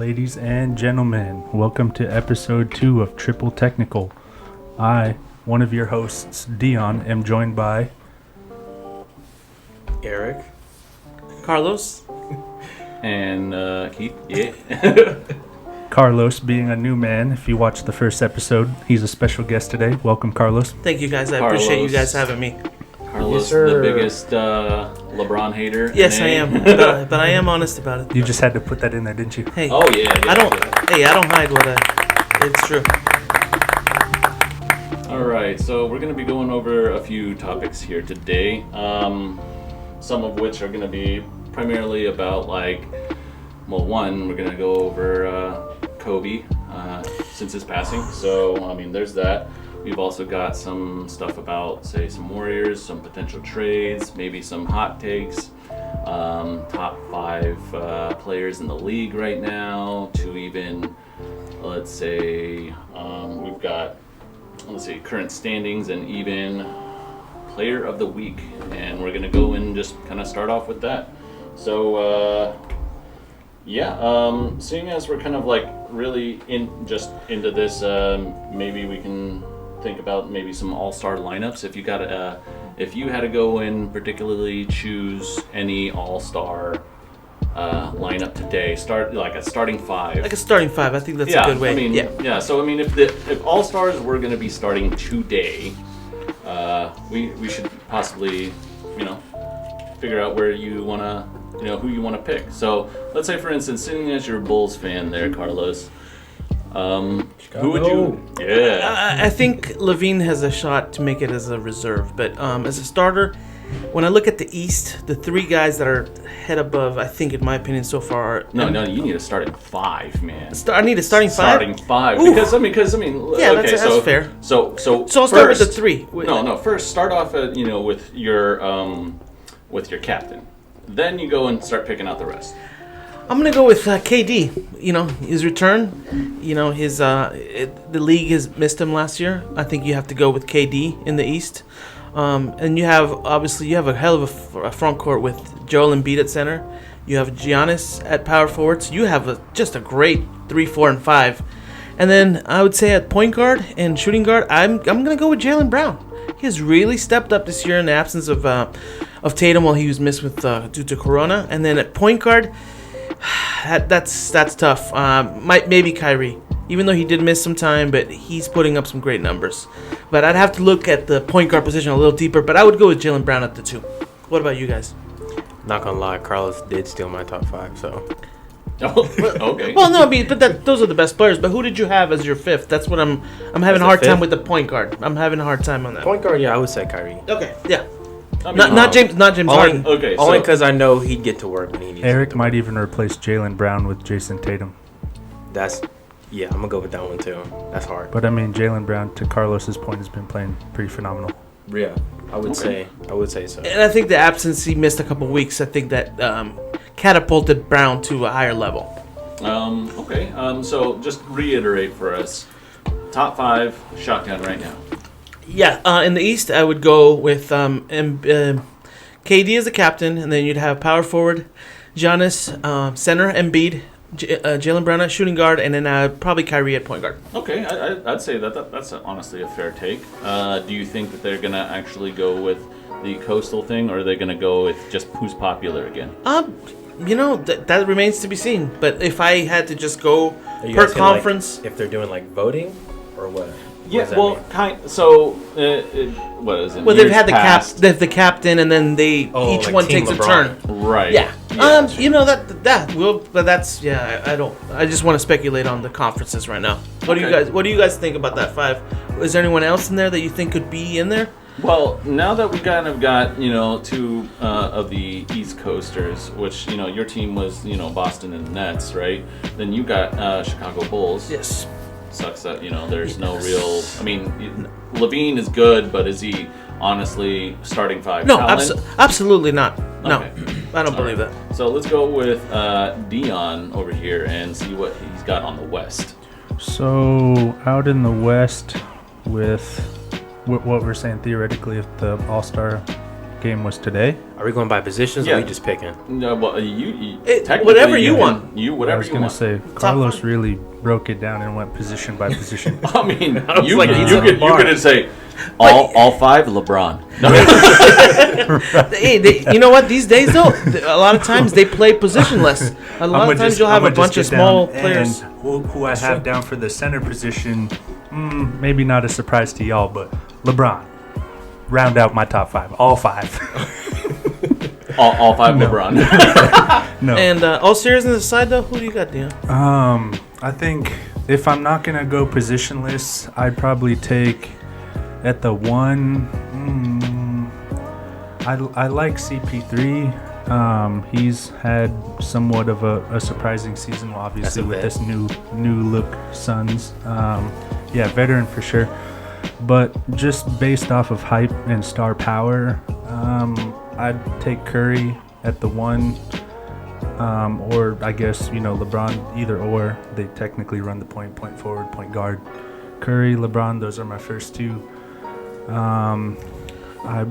Ladies and gentlemen, welcome to episode 2 of Triple Technical. I, one of your hosts, Dion, am joined by Eric, Carlos, and Keith. Yeah. Carlos, being a new man. If you watched the first episode, he's a special guest today. Welcome, Carlos. thank you guys. I Carlos. appreciate you guys having me. Carlos, Yes, sir. the biggest LeBron hater. Yes, I am, but I am honest about it. You just had to put that in there, didn't you? Hey, Oh yeah. I don't hide what it's true. All right, so we're going to be going over a few topics here today. Some of which are going to be primarily about one, we're going to go over Kobe since his passing. So there's that. We've also got some stuff about, say, some Warriors, some potential trades, maybe some hot takes, top 5 players in the league right now, to even, let's say, we've got, current standings and even player of the week. And we're going to go and just kind of start off with that. So, seeing as we're kind of really into this, maybe we can think about maybe some all-star lineups. If you had to go and particularly choose any all-star lineup today, start a starting 5. Like a starting 5, I think that's a good way. So if all-stars were going to be starting today, we should possibly figure out where you want to who you want to pick. So let's say, for instance, seeing as you're a Bulls fan there, Carlos, who would you? Yeah. I think Levine has a shot to make it as a reserve, but as a starter, when I look at the East, the 3 guys that are head above, I think, in my opinion, so far. No, you need a starting 5, man. I need a starting 5. Starting 5, Ooh. because Yeah, okay, that's fair. So I'll start with the 3. No. First, start off with your captain. Then you go and start picking out the rest. I'm gonna go with KD. His return. The league has missed him last year. I think you have to go with KD in the East. And you have a hell of a front court with Joel Embiid at center. You have Giannis at power forward. So you have just a great 3, 4, and 5. And then I would say at point guard and shooting guard, I'm gonna go with Jaylen Brown. He has really stepped up this year in the absence of Tatum while he was missed with due to Corona. And then at point guard, that's tough. Maybe Kyrie, even though he did miss some time, but he's putting up some great numbers. But I'd have to look at the point guard position a little deeper. But I would go with Jaylen Brown at the 2. What about you guys? not gonna lie, Carlos did steal my top 5, so. Okay. Well, no, but those are the best players. But who did you have as your 5th? That's what I'm having a hard time with the point guard. I'm having a hard time on that. Point guard, yeah, I would say Kyrie. Okay, yeah. Not James Harden. Okay, only because I know he'd get to work when he needs to. Eric might even replace Jaylen Brown with Jason Tatum. Yeah, I'm gonna go with that one too. That's hard. But Jaylen Brown, to Carlos's point, has been playing pretty phenomenal. Yeah, I would say so. And I think the absence, he missed a couple weeks. I think that catapulted Brown to a higher level. Okay. So just reiterate for us, top 5 shotgun right now. Yeah, in the East, I would go with KD as the captain, and then you'd have power forward, Giannis, center, Embiid, Jaylen Brown at shooting guard, and then probably Kyrie at point guard. Okay, I'd say that's honestly a fair take. Do you think that they're going to actually go with the coastal thing, or are they going to go with just who's popular again? That remains to be seen. But if I had to just go Are you per asking, conference... if they're doing voting, or what? Yeah, well, what is it? Well, they've had the captain, and then each one Team takes LeBron. a turn. Right. Yeah. Yeah. But that's I just want to speculate on the conferences right now. What do you guys think about that 5? Is there anyone else in there that you think could be in there? Well, now that we kind of got 2 of the East Coasters, which your team was Boston and Nets, right? Then you got Chicago Bulls. Yes. Sucks that there's no real. Levine is good, but is he honestly starting 5? No, absolutely not. No, Okay. I don't believe that. So let's go with Dion over here and see what he's got on the West. So out in the West, with what we're saying theoretically, if the All-Star game was today. Are we going by positions or Yeah. are we just picking? No, well, you Whatever technically you can- want. Whatever I was you gonna want. say Carlos really broke it down and went position by position. I mean, was you like, could he's you at the could bar. say all five LeBron. No. Hey, you know what? These days, though, a lot of times they play positionless. A lot of times you'll have a bunch of small players. And who I have down for the center position, maybe not a surprise to y'all, but LeBron. Round out my top 5. All 5. all five LeBron. No. And all seriousness aside, though, who do you got, Dion? I think if I'm not going to go positionless, I'd probably take at the 1. I like CP3. He's had somewhat of a surprising season, obviously, with this new look Suns. Yeah, veteran for sure. But just based off of hype and star power, I'd take Curry at the 1. Or I guess, LeBron, either or. They technically run the point forward, point guard. Curry, LeBron, those are my first 2. I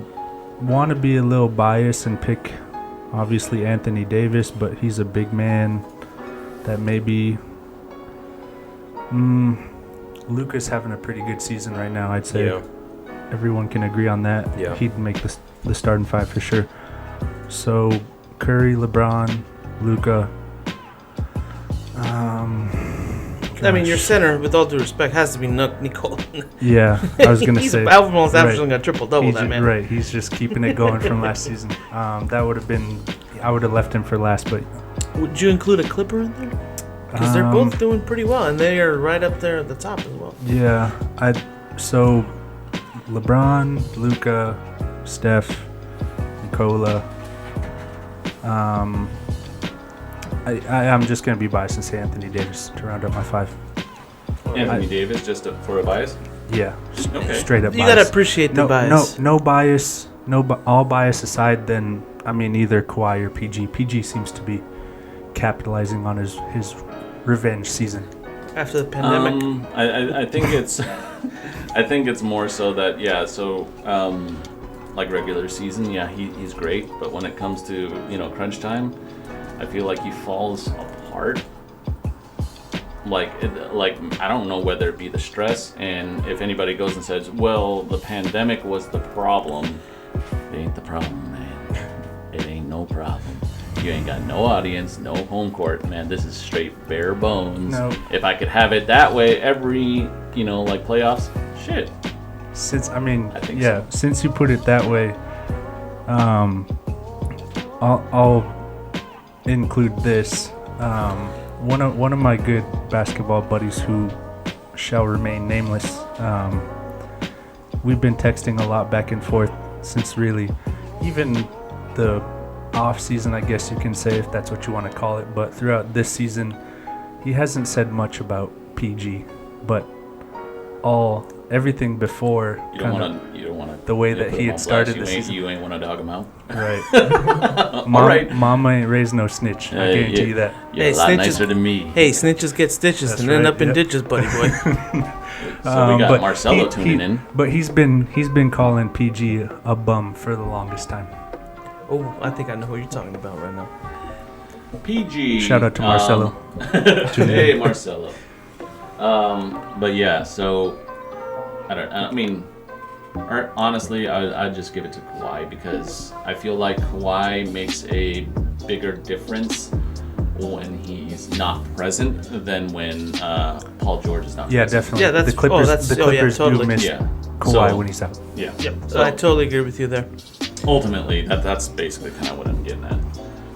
want to be a little biased and pick, obviously, Anthony Davis, but he's a big man that maybe... Luka's having a pretty good season right now, I'd say. Yeah. Everyone can agree on that. Yeah. He'd make the starting 5 for sure. So, Curry, LeBron, Luka. I mean, your center, with all due respect, has to be Nicole. Yeah, I was going to He's say. almost right. averaging a triple-double, that man. Right, he's just keeping it going from last season. That would have been... I would have left him for last, but... Would you include a Clipper in there? Because they're both doing pretty well, and they are right up there at the top as well. Yeah, so LeBron, Luka, Steph, Nikola. I'm just gonna be biased and say Anthony Davis to round up my 5. Anthony Davis, just for a bias. Yeah, Okay. straight up. You bias. gotta appreciate the bias. No bias. All bias aside, then either Kawhi or PG. PG seems to be capitalizing on his revenge season. After the pandemic. I think it's I think it's more so that like regular season, he's great, but when it comes to crunch time, I feel like he falls apart. Like I don't know whether it be the stress, and if anybody goes and says, well, the pandemic was the problem, it ain't the problem, man. It ain't no problem. You ain't got no audience, no home court, man. This is straight bare bones. No. If I could have it that way every, like playoffs, shit. Since I think so. Since you put it that way, I'll include this. One of my good basketball buddies who shall remain nameless. We've been texting a lot back and forth since really even the off season, I guess you can say, if that's what you want to call it. But throughout this season, he hasn't said much about PG, but everything before You don't want to. the way that he had started the season. You ain't want to dog him out. Right. Right. Mama ain't raised no snitch. I guarantee you that. You're Hey, a lot snitches- nicer than me. Hey, snitches get stitches That's and end right, up in yep. ditches, buddy boy. So we got but Marcelo tuning in. But he's been calling PG a bum for the longest time. Oh, I think I know who you're talking about right now. PG. Shout out to Marcelo. Hey, Marcelo. But yeah, so honestly, I'd just give it to Kawhi because I feel like Kawhi makes a bigger difference when he's not present than when Paul George is not Yeah, present. definitely. Yeah, that's- the Clippers. The Clippers totally. do miss Yeah. Kawhi So- when he's out. Yeah. Yep. So I totally agree with you there. ultimately, that's basically kind of what I'm getting at.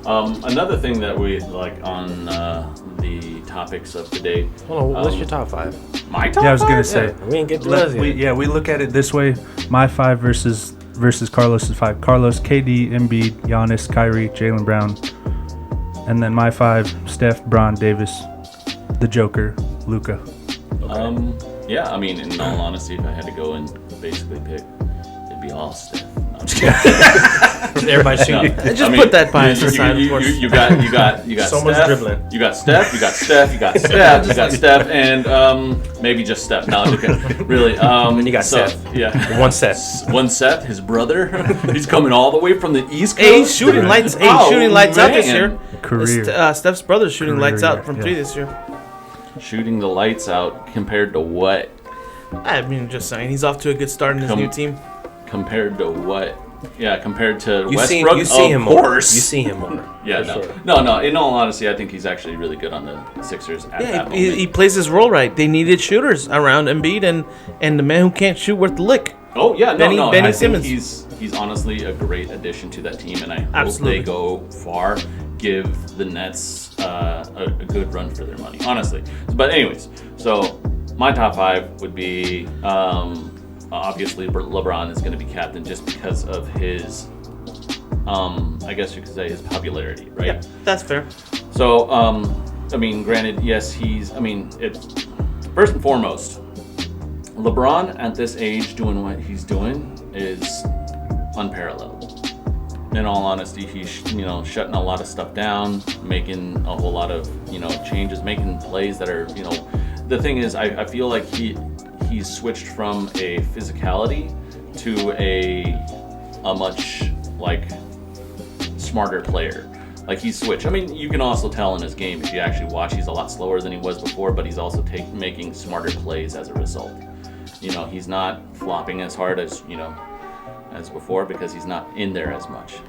Another thing that we like on the topics of today. Hold on, what's your top 5? My top Yeah, I was gonna five? say. We didn't get to those yet. We look at it this way: my 5 versus Carlos's 5. Carlos, KD, Embiid, Giannis, Kyrie, Jaylen Brown, and then my 5: Steph, Bron, Davis, the Joker, Luka. Yeah, I mean, in all honesty, if I had to go and basically pick, it'd be all Steph. Everybody's shooting. Just put that bias aside, of course. You got Someone's Steph, dribbling. You got Steph. You got Steph. You got Steph. You got Steph, and maybe just Steph. No, okay, really. And you got Seth. Yeah, One Seth. One Seth, his brother. He's coming all the way from the East Coast. Hey, he's shooting lights. Hey, he's shooting lights out this year. Career. Steph's brother's shooting Career, lights out yeah, from yeah. 3 this year. Shooting the lights out compared to what? I mean, just saying, he's off to a good start in his new team. Compared to what? Yeah, compared to You see Westbrook, him of course. more. You see him more. Yeah, for no. sure. No. In all honesty, I think he's actually really good on the Sixers at that Yeah, moment. he plays his role right. They needed shooters around Embiid and the man who can't shoot worth the lick. Oh yeah, Benny I Simmons. think he's honestly a great addition to that team, and I hope Absolutely. they go far. Give the Nets a good run for their money, honestly. But anyways, so my top 5 would be obviously LeBron is going to be captain just because of his, I guess you could say his popularity, right? Yeah, that's fair. So I mean, granted, yes, it's first and foremost. LeBron at this age doing what he's doing is unparalleled. In all honesty, he's shutting a lot of stuff down, making a whole lot of changes, making plays that are The thing is, I feel like he's switched from a physicality to a much smarter player. Like he's switched. I mean, you can also tell in his game if you actually watch, he's a lot slower than he was before, but he's also making smarter plays as a result. He's not flopping as hard as before because he's not in there as much,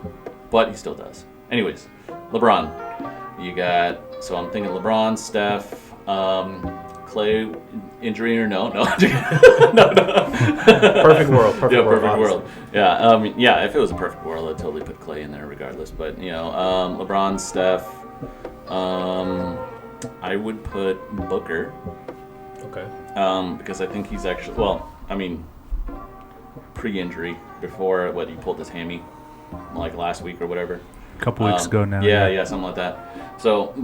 but he still does. Anyways, LeBron, you got. So I'm thinking LeBron, Steph, Clay, injury or no. Perfect world. Perfect world. Yeah, if it was a perfect world, I'd totally put Clay in there regardless. But LeBron, Steph, I would put Booker. Okay. Because I think he's actually pre-injury before he pulled his hammy last week or whatever. A couple weeks ago now. Yeah, something like that. So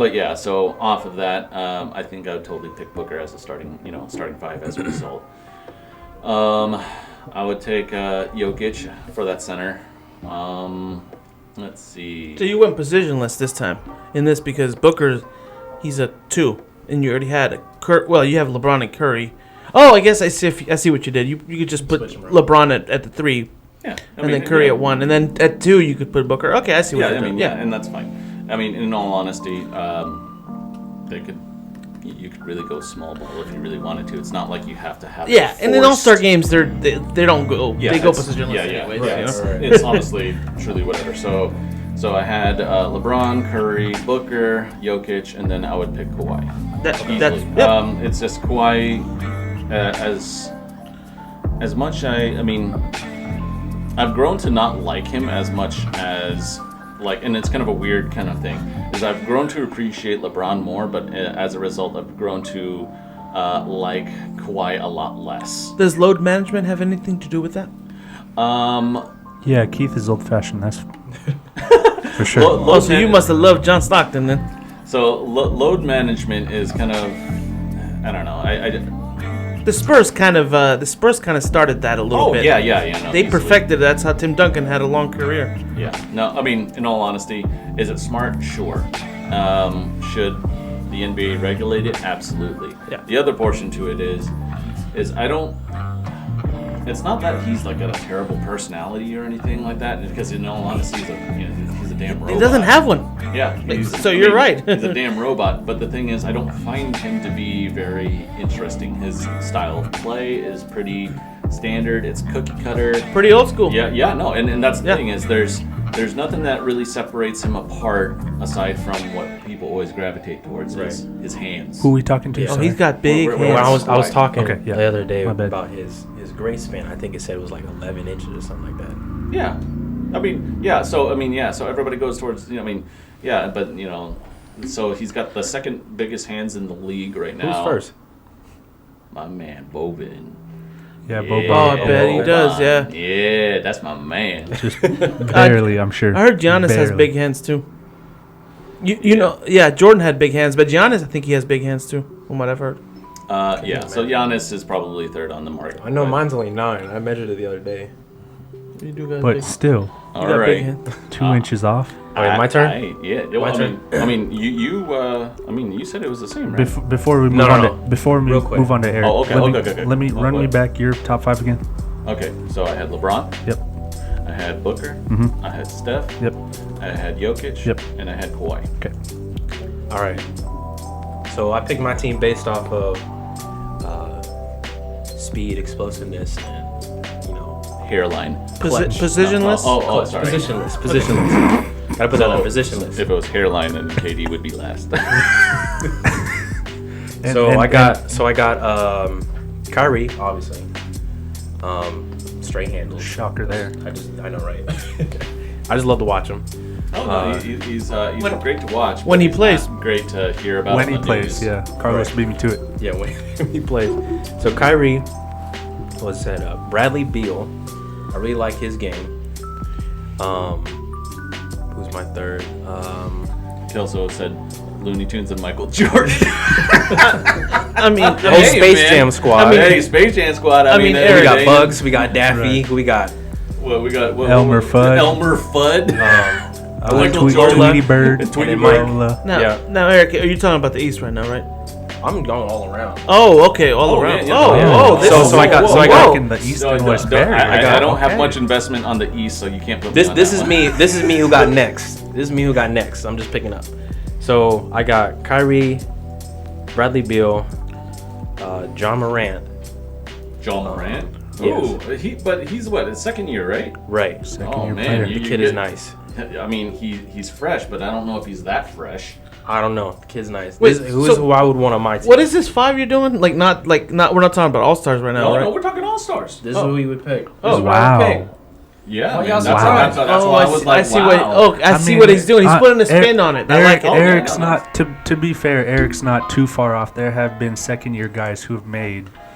off of that, I think I would totally pick Booker as a starting 5 as a result. I would take Jokic for that center. Let's see. So you went positionless this time in this because Booker, he's a 2, and you already had you have LeBron and Curry. Oh, I guess I see what you did. You could just put LeBron at the 3. Yeah, and then Curry at 1, and then at 2 you could put Booker. Okay, I see what you're doing. Yeah, and that's fine. I mean, in all honesty, you could really go small ball if you really wanted to. It's not like you have to have. Yeah, and in All-Star games, they don't go. Yeah, they go positionless. Yeah, anyways, right. It's honestly truly whatever. So I had LeBron, Curry, Booker, Jokic, and then I would pick Kawhi. That's It's just Kawhi. As much I've grown to not like him as much as and it's kind of a weird kind of thing, is I've grown to appreciate LeBron more, but as a result I've grown to like Kawhi a lot less. Does load management have anything to do with that? Yeah, Keith is old-fashioned. That's for sure. So you must have loved John Stockton then. So load management is kind of, I don't know. The Spurs kind of started that a little bit. Oh yeah. No, they perfected it. That's how Tim Duncan had a long career. Yeah. No, I mean, in all honesty, is it smart? Sure. Should the NBA regulate it? Absolutely. Yeah. The other portion to it is I don't. It's not that he's got a terrible personality or anything like that, because in all honesty, he's a damn robot. He doesn't have one. Yeah. You're right. He's a damn robot. But the thing is, I don't find him to be very interesting. His style of play is pretty standard. It's cookie cutter. Pretty old school. Yeah, no, and that's the thing is there's nothing that really separates him apart aside from what people always gravitate towards, his hands. Who are we talking to? Oh, he's got big hands. I was talking the other day about his grace span. I think it said it was 11 inches or something like that. Yeah. So everybody goes towards, but so he's got the second biggest hands in the league right now. Who's first? My man, Boban. Yeah, Boban. Oh, I bet he does, yeah. Yeah, that's my man. Just barely, I'm sure. I heard Giannis has big hands too. Jordan had big hands, but Giannis, I think he has big hands too, from what I've heard. So Giannis is probably third on the market. I know mine's only 9. I measured it the other day. You do got but big. still, You All got big right. hand. 2 inches off. All right, my turn. Yeah. Well, My I turn. mean, you said it was the same, right? Before we move No, on no, to no. before we Real quick. move on to Eric. Oh, okay, okay. Let me Oh, run me what? back your top 5 again. Okay, so I had LeBron. Yep. I had Booker. Mhm. I had Steph. Yep. I had Jokic. Yep. And I had Kawhi. Okay. All right. So I picked my team based off of speed, explosiveness, and Hairline. clutch. Positionless. Oh, sorry. Positionless. Gotta put that on positionless. If it was hairline, then KD would be last. I got Kyrie, obviously. Straight handles. Shocker there. I know, right? I just love to watch him. He's great to watch. when but he he's plays. not great to hear about. When on he the plays, news. yeah. Carlos beat me to it. Yeah, when he plays. So Kyrie was said Bradley Beal. I really like his game. Who's my third? He also said Looney Tunes and Michael Jordan. I mean, Space Jam squad. Hey, Space Jam squad. I mean, Eric, we every got day- Bugs. We got Daffy. Right. Who we got? Well, we got Elmer Fudd. Elmer Fudd. Michael Jordan. Tweety Bird. Tweety and Bird. Lola. now, Yeah. now, Eric, are you talking about the East right now, right? I'm going all around. Oh, okay, all Oh, around. yeah, yeah. Oh, Yeah. oh, this So- is so I got- whoa, so I whoa, got- whoa. In the East No, and no, West no, Barry. I don't have okay. much investment on the East, so you can't put me on This that is one. me. This is me who got next. This is me who got next. I'm just picking up. So I got Kyrie, Bradley Beal, John Morant. John Morant. Yes. Oh, but he's what? His second year, right? Right. Second Oh year man, player. The kid is nice. I mean, he's fresh, but I don't know if he's that fresh. I don't know. The kid's nice. Wait, Who is so- who I would want on my team? What is this 5 you're doing? Like not. We're not talking about All Stars right now, No, right? no, we're talking All Stars. This is who we would pick. Oh, This is what I would wow. pick. Yeah, Why man, y'all that's, surprised? that's why I was like, I see wow. what. Oh, I see mean, what he's doing. He's putting a spin Eric- on it. I Eric, like it. Eric's yeah, no, not to be fair. Eric's not too far off. There have been second year guys who have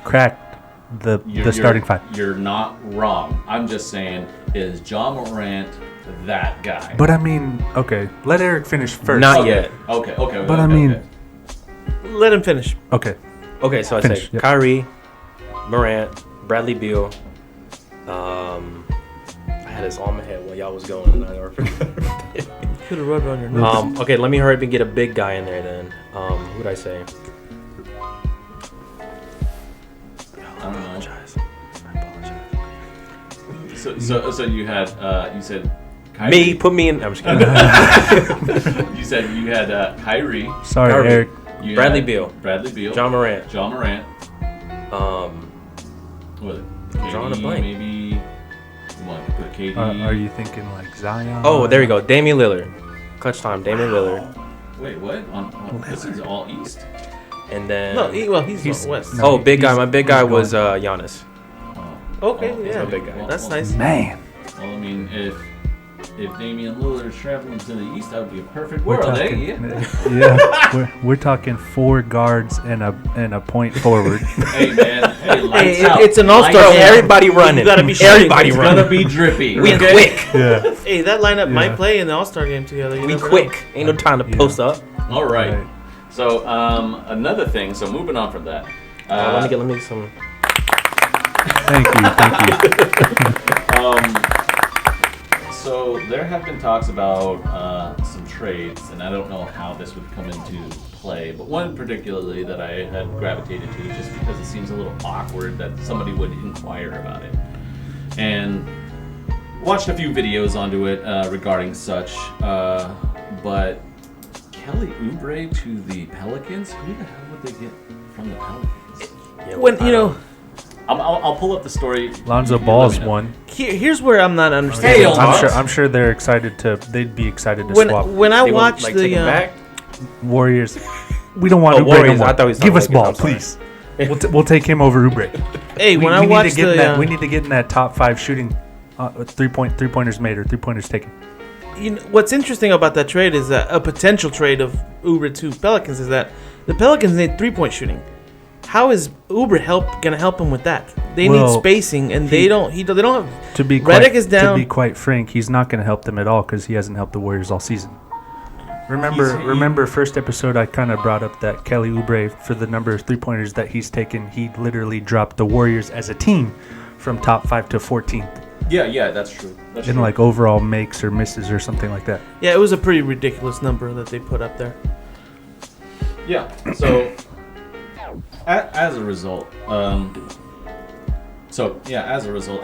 cracked the starting 5. You're not wrong. I'm just saying, is John Morant that guy? But I mean, okay, let Eric finish first. Not okay. yet. Okay. But okay, I mean- okay. Let him finish. Okay, Okay, so I Finish, say yep. Kyrie, Morant, Bradley Beal. I had this all in my head while y'all was going, and I never forgot. Could have rubbed it on your nose. Okay, let me hurry up and get a big guy in there then. Who'd I say? I don't know. Apologize. I apologize. So you had you said Kyrie. Me, put me in. I'm just kidding. You said you had Kyrie. sorry, Kyrie. Eric. You Bradley had Beal. Bradley Beal. John Morant. John Morant. What? Drawing a KD, blank. Maybe. You want to put KD? Are you thinking like Zion? Oh, there you go. Damian Lillard. Clutch time. Damian Lillard. Wait, what? This is all East. And then. No, he's on West. no. Oh, big guy. My big guy he's was going. Giannis. Okay, Oh, yeah, a big guy. That's nice. Man, Well, I mean, if Damian Lillard is traveling to the East, that would be a perfect we're world, talking. eh? Yeah, we're talking 4 guards and a point forward. Hey, man. Hey, lights Hey, out. it's an all-star Lights game. out. Everybody running. You gotta be shooting. Everybody It's running. gonna be drippy. We okay? quick. Yeah. Hey, that lineup Yeah. might play in the All Star game together. You We never know. quick. Ain't no time to Yeah. post up. All right. Right. So, another thing. So, moving on from that. Let me get some. Thank you. So there have been talks about some trades, and I don't know how this would come into play, but one particularly that I had gravitated to just because it seems a little awkward that somebody would inquire about it. And watched a few videos onto it regarding such, but Kelly Oubre to the Pelicans? Who the hell would they get from the Pelicans? Yeah, When you know, I'll pull up the story. Lonzo You let Ball's me know. one. here's where I'm not understanding. Hey, Lonzo. I'm sure they're excited to. They'd be excited to when swap when I They won't, watched like, the take him back. Warriors. We don't want Oh, Oubre no Warriors. more. I thought he was Give us talking Ball, Lakers. I'm please. We'll take him over Oubre. hey, when I we watched need to get in the that. We need to get in that top 5 shooting. 3-pointers made or 3-pointers taken. you know, what's interesting about that trade is that a potential trade of Oubre to Pelicans is that the Pelicans need 3-point shooting. How is Oubre gonna help him with that? They need Well, spacing, and they don't have. To be Redick quite, is down. To be quite frank, he's not going to help them at all because he hasn't helped the Warriors all season. Remember, first episode I kind of brought up that Kelly Oubre, for the number of 3-pointers that he's taken, he literally dropped the Warriors as a team from top 5 to 14th. Yeah, that's true. That's in true. like overall makes or misses or something like that. Yeah, it was a pretty ridiculous number that they put up there. Yeah. So, as a result, I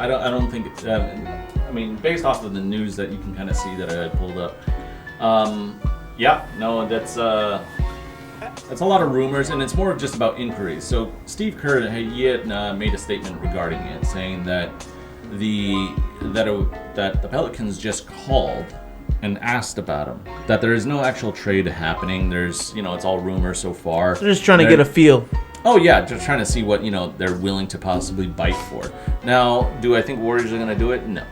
don't think. I mean, based off of the news that you can kind of see that I pulled up, that's a lot of rumors, and it's more just about inquiries. So Steve Kerr, he had made a statement regarding it, saying that the Pelicans just called and asked about him. That there is no actual trade happening. There's, it's all rumors so far. They're just trying to get a feel. Oh yeah, just trying to see what they're willing to possibly bite for. Now, do I think Warriors are going to do it? No.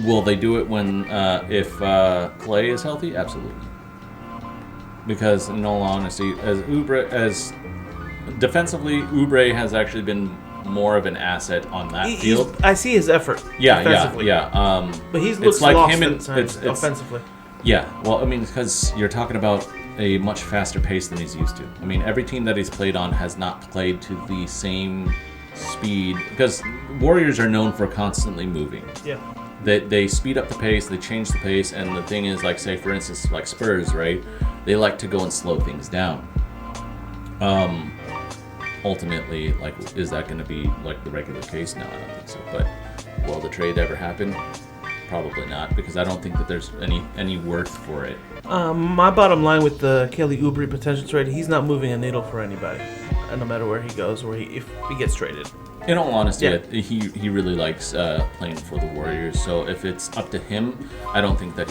Will they do it when if Clay is healthy? Absolutely. Because in all honesty, as defensively, Oubre has actually been more of an asset on that field. I see his effort. Yeah. But he looks like lost him at times offensively. Yeah, well, I mean, because you're talking about a much faster pace than he's used to. I mean, every team that he's played on has not played to the same speed, because Warriors are known for constantly moving. Yeah. They speed up the pace, they change the pace, and the thing is, like, say, for instance, like Spurs, right? They like to go and slow things down. Ultimately, like, is that going to be, like, the regular case? No, I don't think so. But will the trade ever happen? Probably not, because I don't think that there's any worth for it. My bottom line with the Kelly Oubre potential trade, he's not moving a needle for anybody, no matter where he goes or if he gets traded. In all honesty, Yeah. he really likes playing for the Warriors. So if it's up to him, I don't think that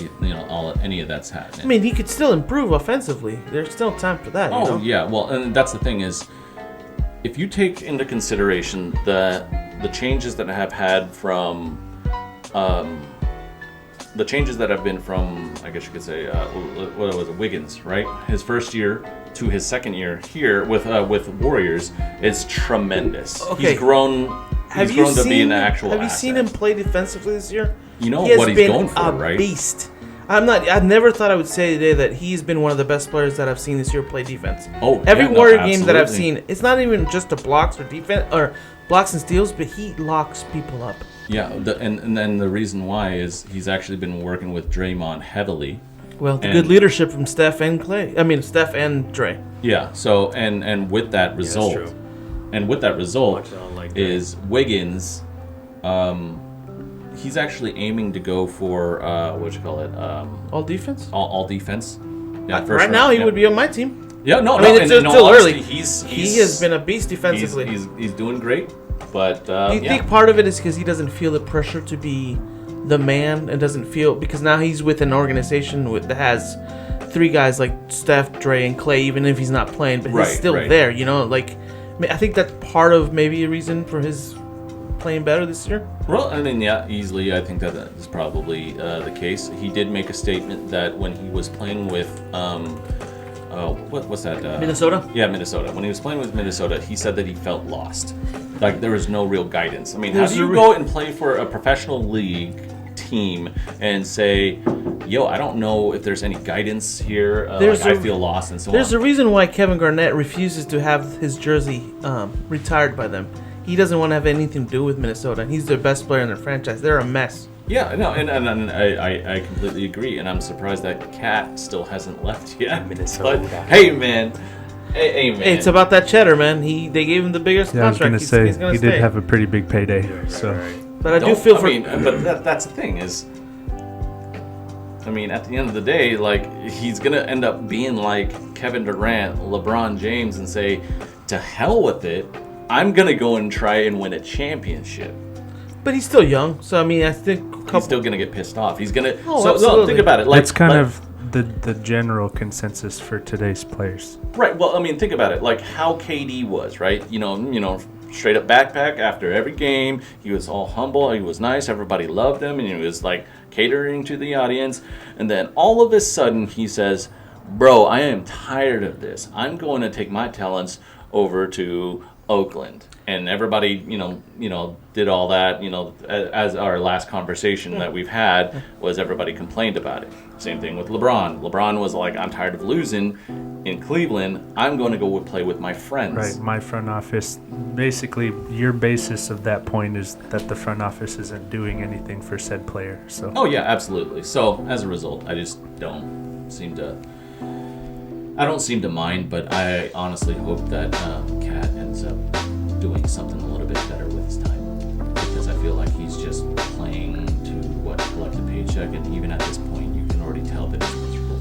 any of that's happening. I mean, he could still improve offensively. There's still time for that. Oh yeah, well, and that's the thing is, if you take into consideration the changes that have had from the changes that have been from, I guess you could say, what was it, Wiggins, right? His first year to his second year here with Warriors is tremendous. Okay. He's grown to be an actual Have you asset. seen him play defensively this year? You know He has what he's been going for, a right? beast. I've never thought I would say today that he's been one of the best players that I've seen this year play defense. Oh, Every yeah, no, Warrior game that I've absolutely. seen, it's not even just the blocks or defense or blocks and steals, but he locks people up. Yeah, and then the reason why is he's actually been working with Draymond heavily. Well, the And- good leadership from Steph and Clay. I mean, Steph and Dre. Yeah, so and with that result, true. and with that result Much I don't like that. is Wiggins. He's actually aiming to go for All defense? all defense. Yeah, first Right round, now, he yeah. would be on my team. Yeah, no, I mean, no, it's in all still honesty, early. He He has been a beast defensively. He's doing great, but Do you think part of it is because he doesn't feel the pressure to be the man and doesn't feel, because now he's with an organization that has three guys like Steph, Dre, and Clay, even if he's not playing, but Right, he's still right. there, like, I think that's part of maybe a reason for his playing better this year. Well, I mean, yeah, easily. I think that is probably the case. He did make a statement that when he was playing with, what's that? Minnesota? Yeah, Minnesota. When he was playing with Minnesota, he said that he felt lost. Like there was no real guidance. I mean, how There's do you a go and play for a professional league team and say, "Yo, I don't know if there's any guidance here. I feel lost," and so There's on. a reason why Kevin Garnett refuses to have his jersey retired by them. He doesn't want to have anything to do with Minnesota. He's their best player in their franchise. They're a mess. Yeah, no, and I completely agree, and I'm surprised that Cat still hasn't left yet. Minnesota. But hey, man. Hey, man. Hey, it's about that cheddar, man. They gave him the biggest Yeah, I was contract. gonna He's say gonna he stay. did have a pretty big payday. So But I do feel for. But that's the thing is, I mean, at the end of the day, like he's gonna end up being like Kevin Durant, LeBron James, and say, "To hell with it, I'm gonna go and try and win a championship." But he's still young, so I mean, I think a couple. He's still gonna get pissed off. He's gonna. Oh, so absolutely. think about it. Like that's kind like- of the general consensus for today's players. right. Well, I mean, think about it. Like how KD was, right? You know, straight up backpack after every game. He was all humble. He was nice. Everybody loved him, and he was like catering to the audience. And then all of a sudden, he says, "Bro, I am tired of this. I'm going to take my talents over to Oakland." and everybody, did all that. As our last conversation that we've had was everybody complained about it. Same thing with LeBron. LeBron was like, I'm tired of losing in Cleveland. I'm going to go play with my friends. Right, my front office. Basically, your basis of that point is that the front office isn't doing anything for said player. So. Oh yeah, absolutely. So as a result, I just don't seem to mind, but I honestly hope that Cat ends up doing something a little bit better with his time, because I feel like he's just playing to collect a paycheck, and even at this point, you can already tell that he's miserable.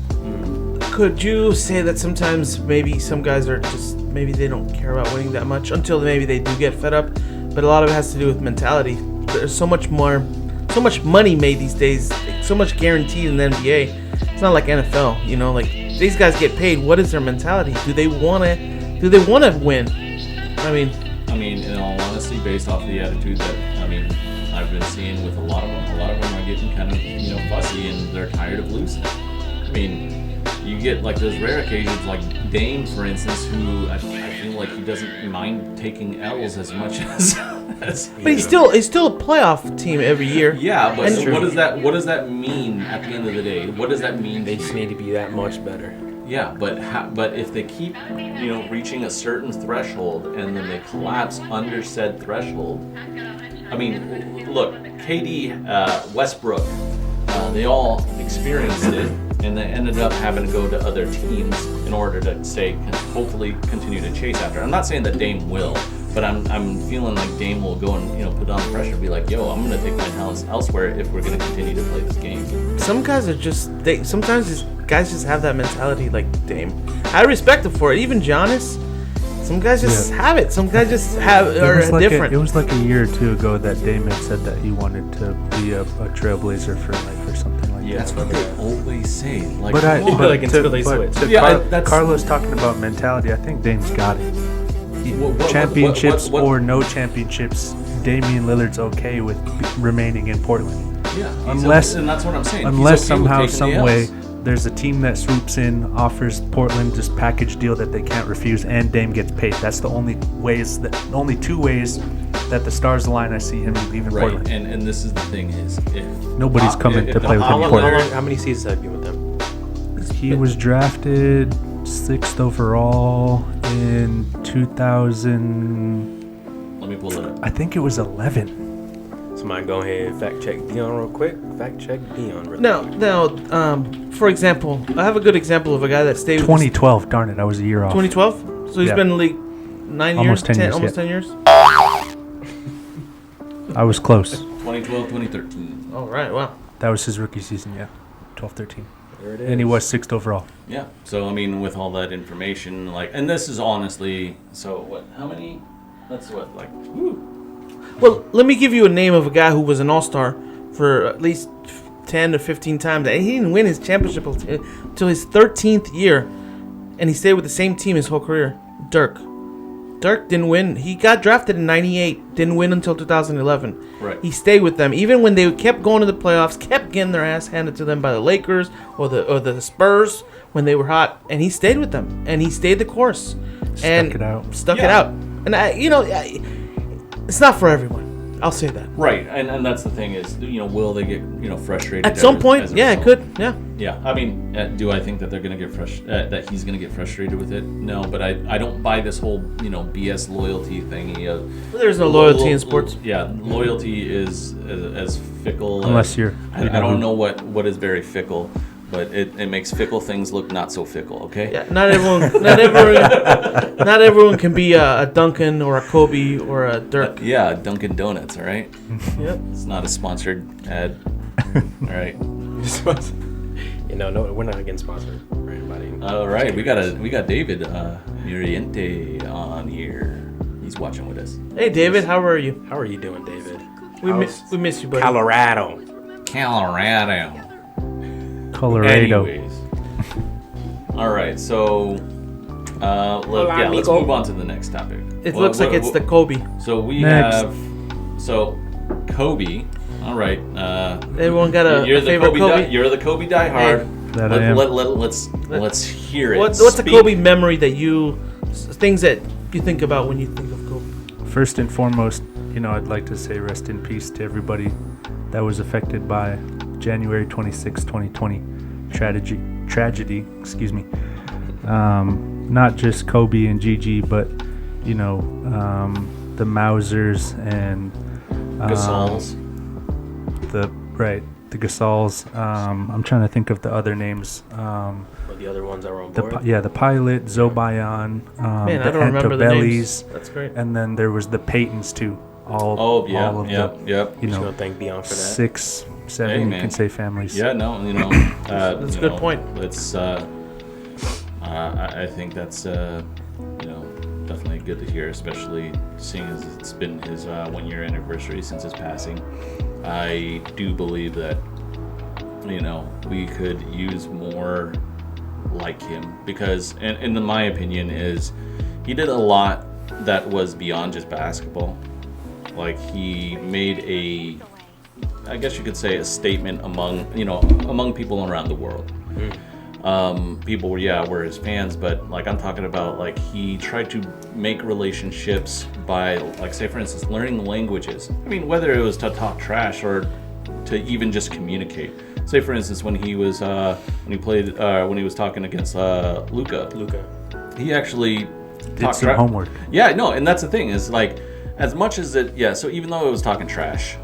Could you say that sometimes maybe some guys are just, maybe they don't care about winning that much until maybe they do get fed up, but a lot of it has to do with mentality. There's so much money made these days, so much guaranteed in the NBA. It's not like NFL, like these guys get paid. What is their mentality? Do they want to win? I mean, in all honesty, based off the attitude that I've been seeing with a lot of them are getting kind of fussy, and they're tired of losing. You get like those rare occasions, like Dame, for instance, who I feel like he doesn't mind taking L's as much as. But he's still a playoff team every year. Yeah, but what does that mean at the end of the day? What does that mean? They just need to be that much better. Yeah, but if they keep reaching a certain threshold and then they collapse under said threshold, look, KD, Westbrook, they all experienced it, and they ended up having to go to other teams in order to hopefully continue to chase after. I'm not saying that Dame will, but I'm feeling like Dame will go and put on pressure and be like, yo, I'm gonna take my talents elsewhere if we're gonna continue to play this game. Some guys are sometimes these guys just have that mentality like Dame. I respect him for it. Even Giannis, some guys just have it. Some guys just are different. It was like a year or two ago that Dame had said that he wanted to be a trailblazer for life or something like that. That's what they always say. Until they switch. Carlos talking about mentality, I think Dame's got it. Championships or no championships, Damian Lillard's okay with remaining in Portland. Yeah, unless, and that's what I'm saying. Unless somehow, some way, there's a team that swoops in, offers Portland this package deal that they can't refuse, and Dame gets paid. That's the only two ways that the stars align. I see him leaving Portland. And this is the thing is, if nobody's coming to play with him in Portland. How many seasons have you been with them? He was drafted 6th overall in 2000. Let me pull it up. I think it was 11. Somebody go ahead and fact check Dion real quick. Fact check Dion real quick. Now, for example, I have a good example of a guy that stayed with 2012. Darn it, I was a year off. 2012? So he's been in the league 9 almost years? 10 years. Almost 10 years? I was close. 2012, 2013. Oh, right, wow. That was his rookie season, yeah. 12-13. There it is. And he was 6th overall. Yeah. So, with all that information, and this is honestly, so what, how many? That's what, whew. Well, let me give you a name of a guy who was an all-star for at least 10 to 15 times. And he didn't win his championship until his 13th year. And he stayed with the same team his whole career. Dirk didn't win. He got drafted in 98. Didn't win until 2011. Right. He stayed with them. Even when they kept going to the playoffs, kept getting their ass handed to them by the Lakers or the Spurs when they were hot. And he stayed with them. And he stayed the course. Stuck it out. And it's not for everyone. I'll say that. Right, and that's the thing is, will they get frustrated at some point? Yeah, it could. Yeah. Yeah, do I think that they're gonna get that he's gonna get frustrated with it? No, but I don't buy this whole BS loyalty thingy of. There's no loyalty in sports. Yeah, loyalty is as fickle. Unless you're. I don't know what is very fickle. But it makes fickle things look not so fickle, okay? Yeah, not everyone can be a Duncan or a Kobe or a Dirk. Yeah, Dunkin' Donuts, all right? Yep. It's not a sponsored ad. All right. No, we're not getting sponsored for anybody. All right, we got David Muriente on here. He's watching with us. Hey, David, how are you? How are you doing, David? We miss you, buddy. Colorado. Anyways. All right, so let's move on to the next topic. It looks like it's the Kobe. So we Next. have Kobe. All right. Everyone got a You're the favorite Kobe? You're the Kobe diehard. Hey. Let's hear it. What's a Kobe memory things that you think about when you think of Kobe? first and foremost, I'd like to say rest in peace to everybody that was affected by January 26, 2020 tragedy. Excuse me. Not just Kobe and Gigi, but the Mausers and Gasols. The Gasols. I'm trying to think of the other names. Or the other ones that were on board. The pilot, Zobayan, Man, the I don't remember the names. Antebellis, That's great. and then there was the Paytons too. All of the, Yep. Just gonna thank Beyond for that. 6, 7, Hey, you man. can say families. Yeah, no, That's a good point. It's I think that's definitely good to hear, especially seeing as it's been his 1 year anniversary since his passing. I do believe that we could use more like him, because and in my opinion is he did a lot that was beyond just basketball. Like, he made I guess you could say a statement among people around the world. People were his fans, but like, I'm talking about, like, he tried to make relationships by, like, say for instance, learning languages. I mean, whether it was to talk trash or to even just communicate. Say for instance, when he was when he was talking against Luka, he actually Did some homework. Yeah, no, and that's the thing is, like, as much as so even though it was talking trash,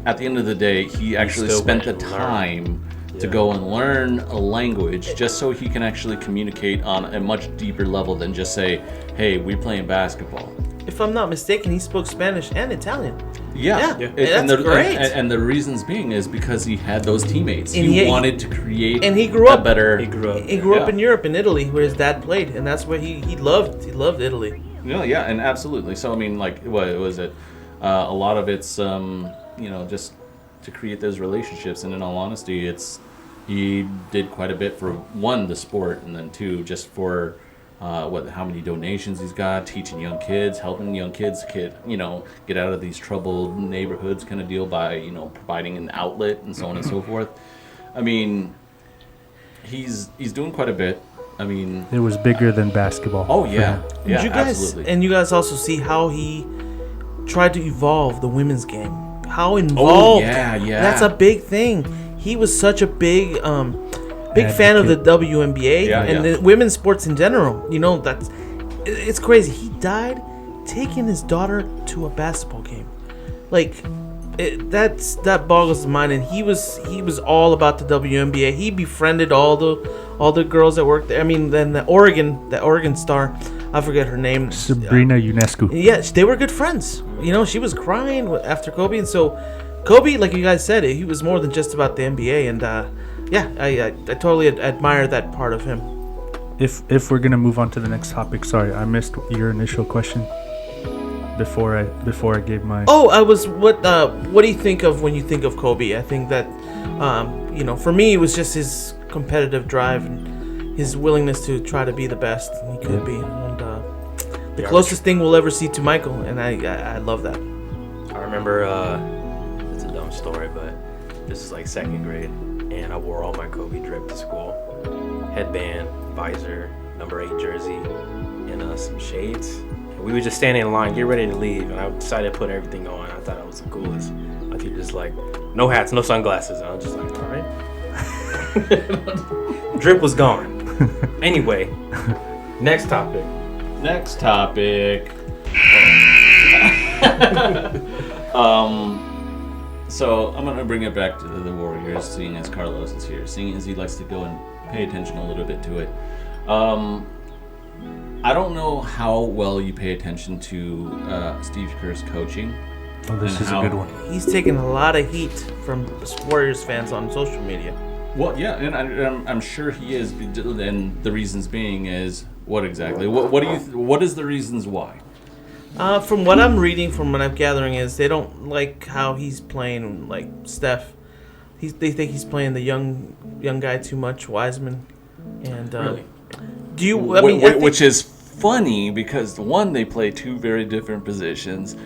at the end of the day, he actually spent the time to go and learn a language just so he can actually communicate on a much deeper level than just say, hey, we're playing basketball. If I'm not mistaken, he spoke Spanish and Italian. Yeah. That's great. And the reasons being is because he had those teammates. And he wanted to create and he grew up better. He grew up. He grew up in Europe, in Italy, where his dad played, and that's where he loved Italy. Yeah, and absolutely. So I mean, like, what was it? A lot of it's just to create those relationships, and in all honesty, he did quite a bit for, one, the sport, and then two, just for how many donations he's got, teaching young kids, helping young kids get out of these troubled neighborhoods kind of deal by providing an outlet and so on and so forth. I mean, he's doing quite a bit. I mean, it was bigger than basketball. Oh yeah, yeah, absolutely. And you guys also see how he tried to evolve the women's game. How involved? Oh yeah. That's a big thing. He was such a big fan of the WNBA and the women's sports in general. It's crazy. He died taking his daughter to a basketball game. Like, that boggles the mind. And he was all about the WNBA. He befriended all the girls that worked there. I mean, then the Oregon star, I forget her name, Sabrina Ionescu. Yeah, they were good friends. She was crying after Kobe, and so Kobe, like you guys said, he was more than just about the NBA. And I totally admire that part of him. If we're gonna move on to the next topic, sorry, I missed your initial question before I gave my. What do you think of when you think of Kobe? I think that for me, it was just his competitive drive and his willingness to try to be the best he could be, and the closest thing we'll ever see to Michael, and I love that. I remember it's a dumb story, but this is like second grade, and I wore all my Kobe drip to school, headband, visor, number 8 jersey, and some shades. And we were just standing in line, get ready to leave, and I decided to put everything on. I thought it was the coolest. My teacher just like, no hats, no sunglasses. And I was just like, all right. Drip was gone. Anyway, next topic. So I'm gonna bring it back to the Warriors, seeing as Carlos is here, seeing as he likes to go and pay attention a little bit to it. I don't know how well you pay attention to Steve Kerr's coaching. Oh, this is a good one. He's taking a lot of heat from Warriors fans on social media. Well, yeah, and I'm sure he is, and the reasons being is what exactly? What is the reasons why? From what I'm reading, from what I'm gathering, is they don't like how he's playing like Steph. They think he's playing the young guy too much, Wiseman, and really? Which is funny because one, they play two very different positions.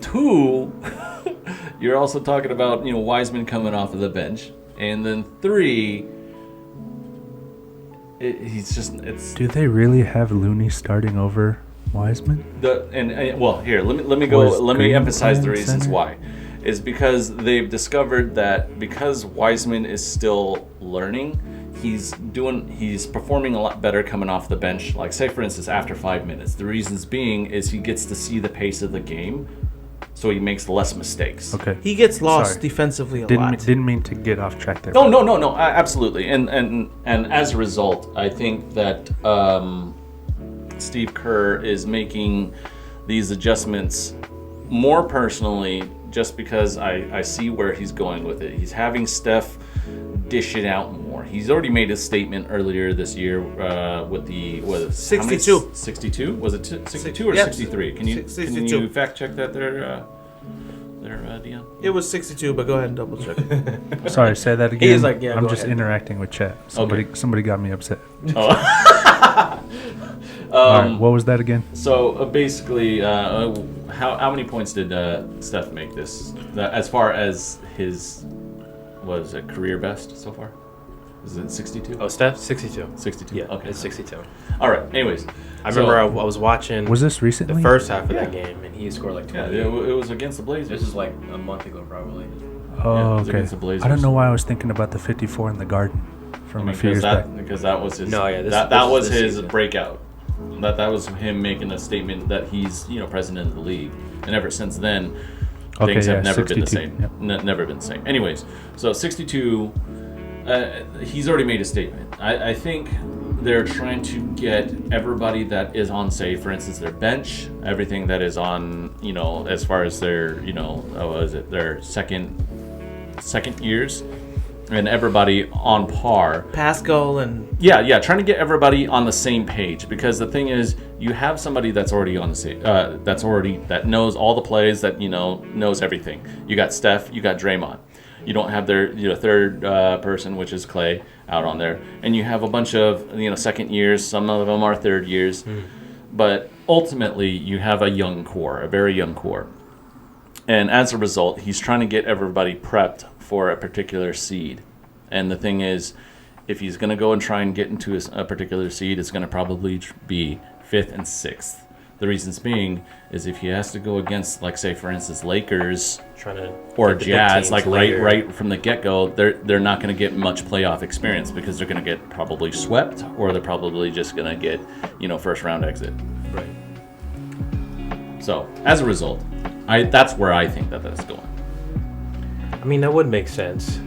Two, you're also talking about Wiseman coming off of the bench, and then three, it's. Do they really have Looney starting over Wiseman? Well, here, let me Was Green emphasize the playing reasons center? why. Is because they've discovered that because Wiseman is still learning, he's performing a lot better coming off the bench. Like, say for instance, after 5 minutes. The reasons being is he gets to see the pace of the game, so he makes less mistakes. Okay. He gets lost Sorry. defensively a lot. Didn't mean to get off track there. No, absolutely. And as a result, I think that Steve Kerr is making these adjustments more personally, just because I see where he's going with it. He's having Steph dish it out more. He's already made a statement earlier this year with the 62. 62? Was it 62 or Yep. 63? Can you 62. fact check that there, Dion? It was 62, but go ahead and double check. Sorry, say that again. He is like, yeah, I'm go just ahead. interacting with chat. Somebody got me upset. Oh. All right, what was that again? So basically, how many points did Steph make this? As far as his, what is it, career best so far? Is it 62? Oh, Steph, 62. 62. Yeah, Okay. it's 62. All right. Anyways, I remember I was watching Was this recently? the first half of that Yeah. game, and he scored like Yeah, 20. it was against the Blazers. This is like a month ago, probably. Yeah, Oh, it was okay. against the Blazers. I don't know why I was thinking about the 54 in the Garden from a few years back. because that was his. No, yeah, this that is was this his season. breakout. That was him making a statement that he's president of the league, and ever since then, Okay, things have yeah, never been the 62, same. yep. Never been the same. Anyways, so 62, he's already made a statement. I think they're trying to get everybody that is on, say, for instance, their bench, everything that is on, as far as their, their second years, and everybody on par. Pascal and Yeah, trying to get everybody on the same page, because the thing is, you have somebody that's already on the same, that knows all the plays, that knows everything. You got Steph, you got Draymond. You don't have their third person, which is Clay, out on there, and you have a bunch of second years. Some of them are third years, but ultimately you have a young core, a very young core, and as a result, he's trying to get everybody prepped for a particular seed. And the thing is, if he's going to go and try and get into a particular seed, it's going to probably be 5th and 6th. The reasons being is if he has to go against, like, say, for instance, Lakers Trying to or get the big Jazz, teams like later. right from the get-go, they're not going to get much playoff experience, because they're going to get probably swept, or they're probably just going to get, first round exit. Right. So as a result, that's where I think that's going. I mean, that would make sense.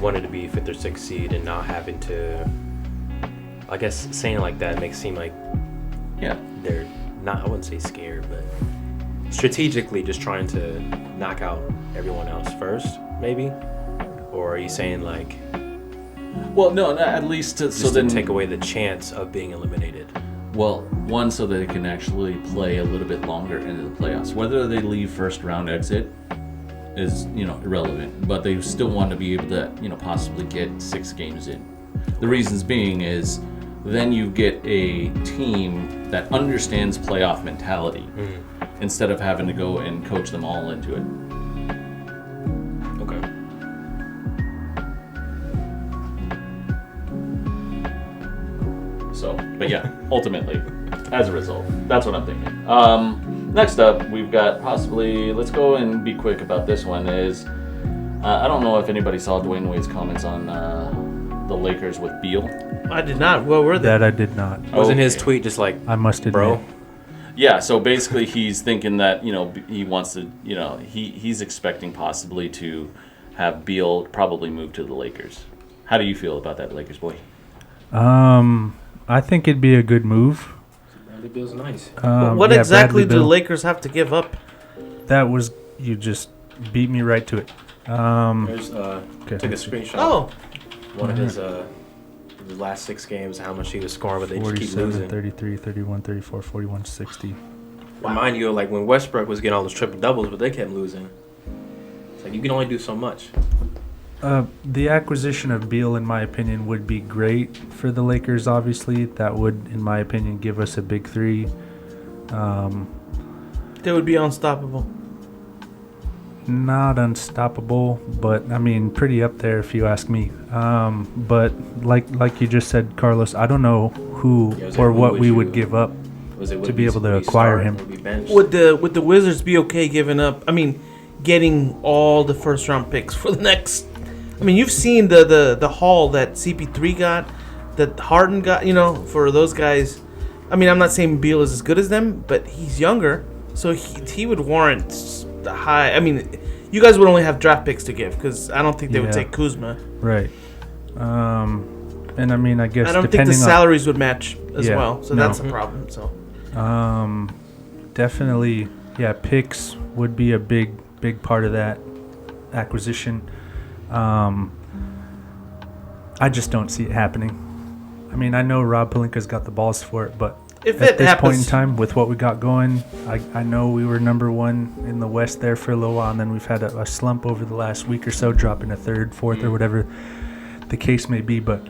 Wanted to be 5th or 6th seed and not having to. I guess saying it like that makes it seem like Yeah. they're not. I wouldn't say scared, but strategically just trying to knock out everyone else first, maybe. Or are you saying like Well, no, at least just so then to take away the chance of being eliminated? Well, one, so that they can actually play a little bit longer into the playoffs. Whether they leave first round exit is, irrelevant, but they still want to be able to, possibly get 6 games in. The reasons being is then you get a team that understands playoff mentality instead of having to go and coach them all into it. Okay. So, but yeah, ultimately, as a result, that's what I'm thinking. Next up, we've got possibly, let's go and be quick about this one, is, I don't know if anybody saw Dwayne Wade's comments on the Lakers with Beal. I did not. What were they? That I did not. Wasn't his Okay. tweet just like, I must admit. bro? Yeah, so basically he's thinking that, he wants to, he's expecting possibly to have Beal probably move to the Lakers. How do you feel about that, Lakers boy? I think it'd be a good move. Bradley Beal's nice. What yeah, exactly Bradley do the Beal. Lakers have to give up? That was, you just beat me right to it. There's Okay. took a screenshot. Oh, One of his last 6 games, how much he was scoring, but they just keep 47, losing. 33, 31, 34, 41, 60. Remind you of like when Westbrook was getting all those triple doubles, but they kept losing. It's like you can only do so much. The acquisition of Beal, in my opinion, would be great for the Lakers, obviously. That would, in my opinion, give us a big 3. they would be unstoppable. Not unstoppable, but, I mean, pretty up there if you ask me. But like you just said, Carlos, I don't know who Yeah, I was or like, who what would we you- would give up Was it to be able to acquire him. Would the Wizards be okay giving up? I mean, getting all the first round picks for the next. I mean, you've seen the haul that CP3 got, that Harden got. You know, for those guys. I mean, I'm not saying Beal is as good as them, but he's younger, so he would warrant the high. I mean, you guys would only have draft picks to give because I don't think they would take Kuzma. Right. And I mean, I guess I don't think the salaries would match as well, so no. that's a problem. So. Definitely, yeah. Picks would be a big part of that acquisition. I just don't see it happening. I mean, I know Rob Pelinka's got the balls for it, but at this point in time, with what we got going, I know we were number one in the West there for a little while, and then we've had a slump over the last week or so, dropping a third, fourth, or whatever the case may be. But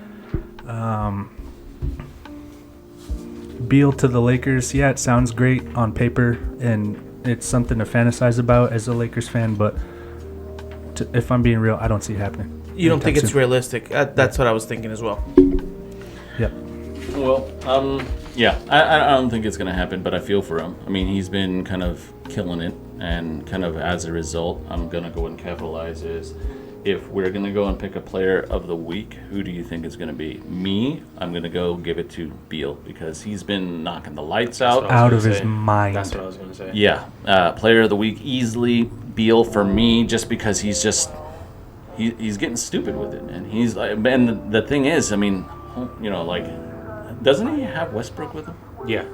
Beal to the Lakers, yeah, it sounds great on paper, and it's something to fantasize about as a Lakers fan, but if I'm being real, I don't see it happening. You don't think it's realistic? That's what I was thinking as well. Yep. Well, yeah, I don't think it's going to happen, but I feel for him. I mean, he's been kind of killing it, and kind of as a result, I'm going to go and capitalize is, if we're going to go and pick a player of the week, who do you think is going to be? Me, I'm going to go give it to Beal, because he's been knocking the lights out of his mind. That's what I was going to say. Yeah, player of the week, easily Beal for me, just because he's just, he's getting stupid with it, and he's like, and the thing is, I mean, you know, like, doesn't he have Westbrook with him? Yeah.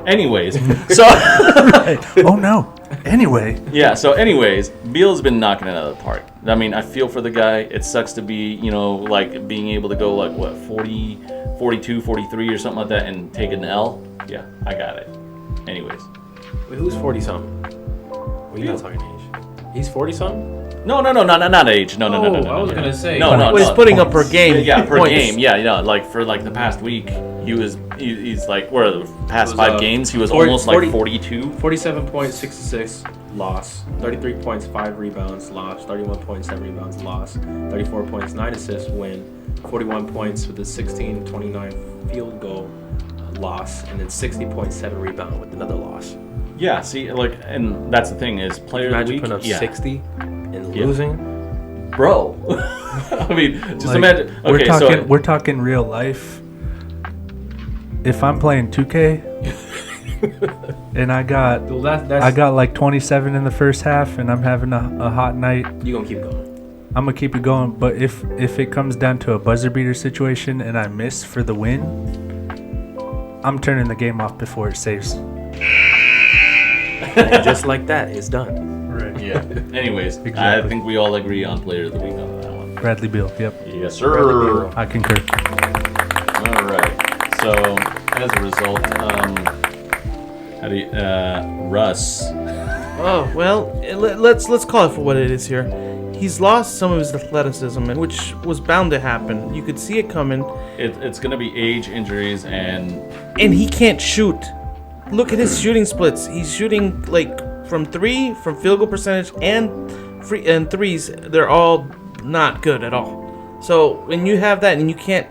Anyways, so oh no. Anyway. Yeah. So, anyways, Beal's been knocking it out of the park. I mean, I feel for the guy. It sucks to be, you know, like being able to go like what 40, 42, 43 or something like that and take an L. Yeah, I got it. Anyways. Wait, who's 40 something? We're not talking age. He's 40 something. No, not age. No. I was gonna say. No. He's putting up per game. Yeah, per points. game. Yeah, you know, like for like the past week, he's like, where the past 5 games, he was almost like 42. 47 points, 66, loss. 33 points, 5 rebounds, loss. 31 points, 7 rebounds, loss. 34 points, 9 assists, win. 41 points with a 16-29 field goal, loss. And then 60.7 rebound with another loss. Yeah, see, like, and that's the thing is, player of the week. Putting up 60 and losing. Bro. I mean, just like, imagine. Okay, we're talking real life. If I'm playing 2K and I got like 27 in the first half and I'm having a hot night, you're gonna keep going. I'm gonna keep it going. But if it comes down to a buzzer beater situation and I miss for the win, I'm turning the game off before it saves. And just like that, it's done. Right. Yeah. Anyways, Exactly. I think we all agree on player of the week on that one. Bradley Beal. Yep. Yes, sir. I concur. All right. So as a result, how do you, Russ? Oh well, let's call it for what it is here. He's lost some of his athleticism, and which was bound to happen. You could see it coming. It's gonna be age, injuries, and he can't shoot. Look at his shooting splits. He's shooting like from field goal percentage and threes. They're all not good at all. So when you have that and you can't,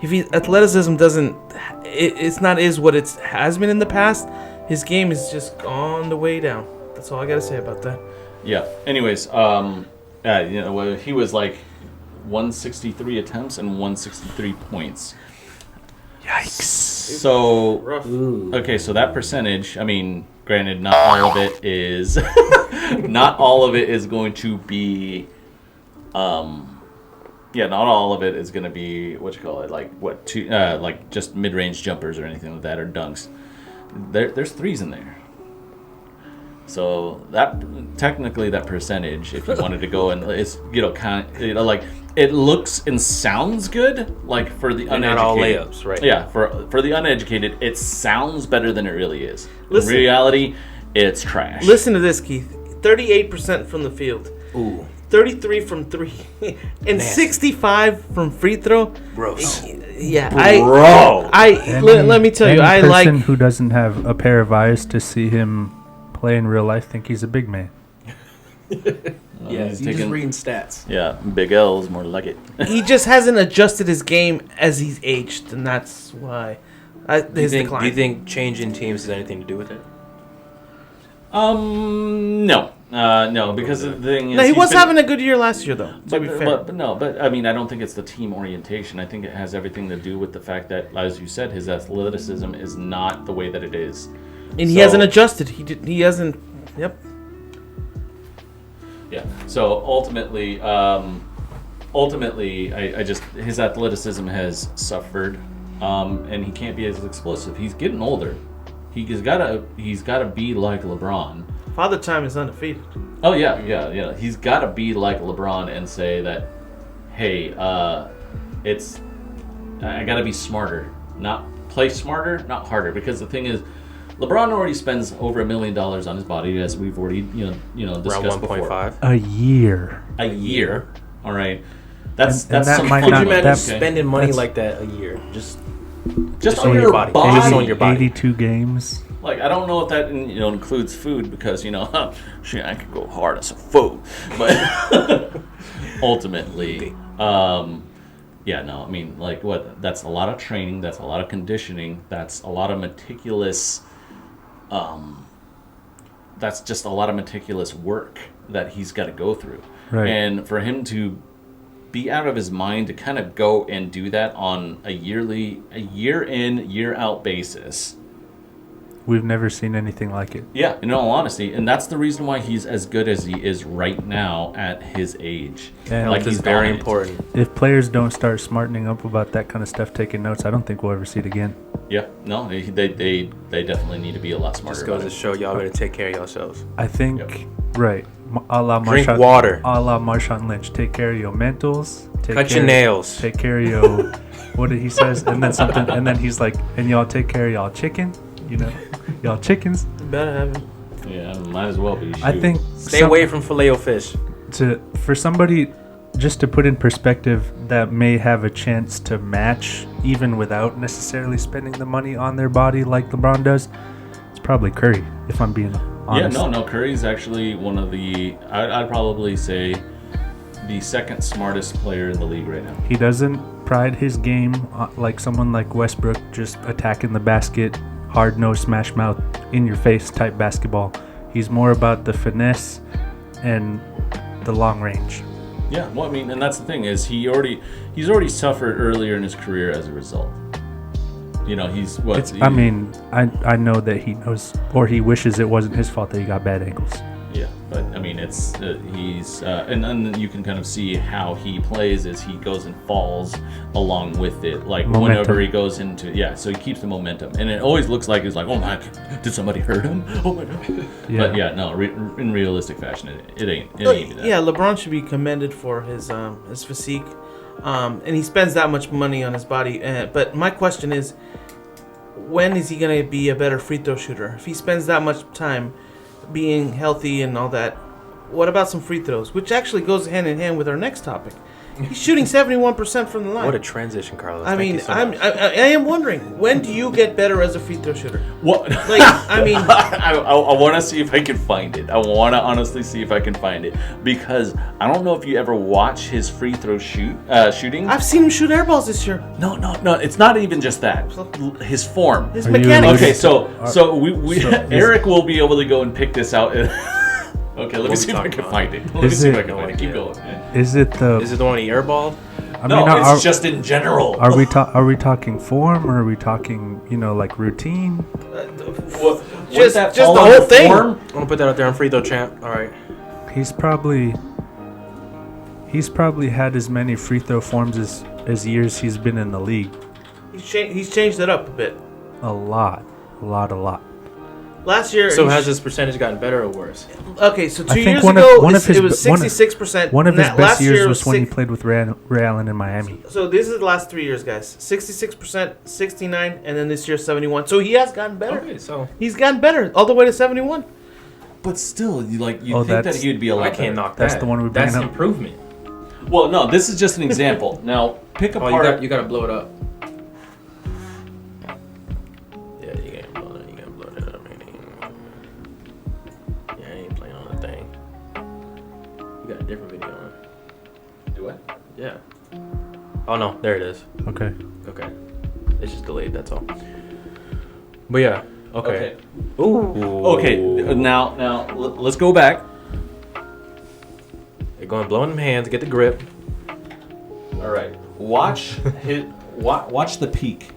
if athleticism doesn't, it's not what it has been in the past. His game is just on the way down. That's all I gotta say about that. yeah. Anyways, you know, he was like 163 attempts and 163 points. Yikes. So okay, so that percentage, I mean, granted, not all of it is going to be not all of it is going to be like just mid-range jumpers or anything like that, or dunks. There's threes in there. So that technically that percentage, if you wanted to go and it's like it looks and sounds good, like for the uneducated. Not all layups, right? Yeah, for the uneducated, it sounds better than it really is. Listen. In reality, it's trash. Listen to this, Keith. 38% from the field. Ooh. 33 from 3 and 65 from free throw. Gross. Yeah, Bro. let me tell you, I person like who doesn't have a pair of eyes to see him play in real life think he's a big man. Yeah, he's just reading stats. Yeah, big L's, more like it. he just hasn't adjusted his game as he's aged, and that's why. His Do decline. you think changing teams has anything to do with it? No. No, because the thing is... No, he he's was been- having a good year last year, though. To But, be fair. but I mean, I don't think it's the team orientation. I think it has everything to do with the fact that, as you said, his athleticism is not the way that it is. And he So- hasn't adjusted. He hasn't. Yep. Yeah. So ultimately, I just his athleticism has suffered, and he can't be as explosive. He's getting older. He's gotta be like LeBron. Father Time is undefeated. Oh yeah. He's gotta be like LeBron and say that, hey, I gotta be smarter, not play smarter, not harder. Because the thing is, LeBron already spends over $1 million on his body, as we've already discussed Around before. 1.5. A year. A year. All right. That's And that some might Could not- you imagine that- spending money that's- like that a year? Just just on on your your body. body. Just on your body. 82 games. Like, I don't know if that includes food, because shit, I could go hard on some food, but ultimately, yeah, no, I mean, like, what? That's a lot of training. That's a lot of conditioning. That's a lot of meticulous. That's just a lot of meticulous work that he's got to go through, Right. and for him to be out of his mind to kind of go and do that on a year in, year out basis. We've never seen anything like it. Yeah, in all honesty, and that's the reason why he's as good as he is right now at his age. And Like, health is he's very dominant. important. If players don't start smartening up about that kind of stuff, taking notes, I don't think we'll ever see it again. Yeah, no, they definitely need to be a lot smarter Just goes about to it. show y'all better take care of yourselves. I think, Yep. right, a la Drink Marshawn, water. a la Marshawn Lynch. Take care of your mentals. Cut your nails. Take care of your, what did he says? And then something, and then he's like, and y'all take care of y'all chicken, y'all chickens. Better have him. Yeah, might as well be. I shoot. think Stay away from Filet-O-Fish. for somebody just to put in perspective that may have a chance to match even without necessarily spending the money on their body like LeBron does, it's probably Curry, if I'm being honest. Yeah, no, Curry's actually one of the. I'd probably say the second smartest player in the league right now. He doesn't pride his game like someone like Westbrook, just attacking the basket, hard-nosed, smash mouth, in-your-face type basketball. He's more about the finesse and the long range. Yeah, well, I mean, and that's the thing is he's already suffered earlier in his career as a result. He's what? I mean, I know that he knows, or he wishes it wasn't his fault that he got bad ankles. Yeah, but I mean, it's he's and then you can kind of see how he plays as he goes and falls along with it. Like Momentum. whenever he goes into so he keeps the momentum, and it always looks like he's like, oh my, did somebody hurt him? Oh my god! Yeah. But yeah, no, in realistic fashion, it ain't that. Yeah, LeBron should be commended for his physique, and he spends that much money on his body. But my question is, when is he gonna be a better free throw shooter? If he spends that much time being healthy and all that, what about some free throws? Which actually goes hand in hand with our next topic. He's shooting 71% from the line. What a transition, Carlos. I Thank mean, you so I much. am wondering, when do you get better as a free throw shooter? What? Like, I mean, I want to see if I can find it. I want to honestly see if I can find it, because I don't know if you ever watch his free throw shooting. I've seen him shoot air balls this year. No, it's not even just that. His form. His Are you mechanics. Okay, so we So is- Eric will be able to go and pick this out. Okay, let me we see if I talking can about? find it. Let me Is see if it- I can find it. Keep going. Is it the? Is it the one he airballed? I No, mean, it's just in general. Are we talking form, or are we talking like routine? Just that the fall whole under thing. form? I'm gonna put that out there on free throw champ. All right. He's probably had as many free throw forms as years he's been in the league. He's changed it up a bit. A lot. Last year, So he has his percentage gotten better or worse? okay, so 2 I think years one of- ago, one of his it was be- one of- 66%. One of his best Last years year was when he six- played with Ray Allen in Miami. So this is the last 3 years, guys. 66%, 69, and then this year 71. So he has gotten better. Okay, so He's gotten better, all the way to 71. But still, you Oh, think that that's- he would be a lot I can't better. knock that. That's the one we That's bring up. improvement. Well, no, this is just an example. Now, pick Oh, apart. you gotta blow it up. Yeah, you gotta blow it. You gotta blow it up. Yeah, I ain't playing on the thing. You got a different video on. Do I? Yeah. Oh no, there it is. Okay. Okay. It's just delayed. That's all. But yeah, okay. Ooh. Okay, now let's go back. They're going to blow in them hands, get the grip. All right. Watch the peak.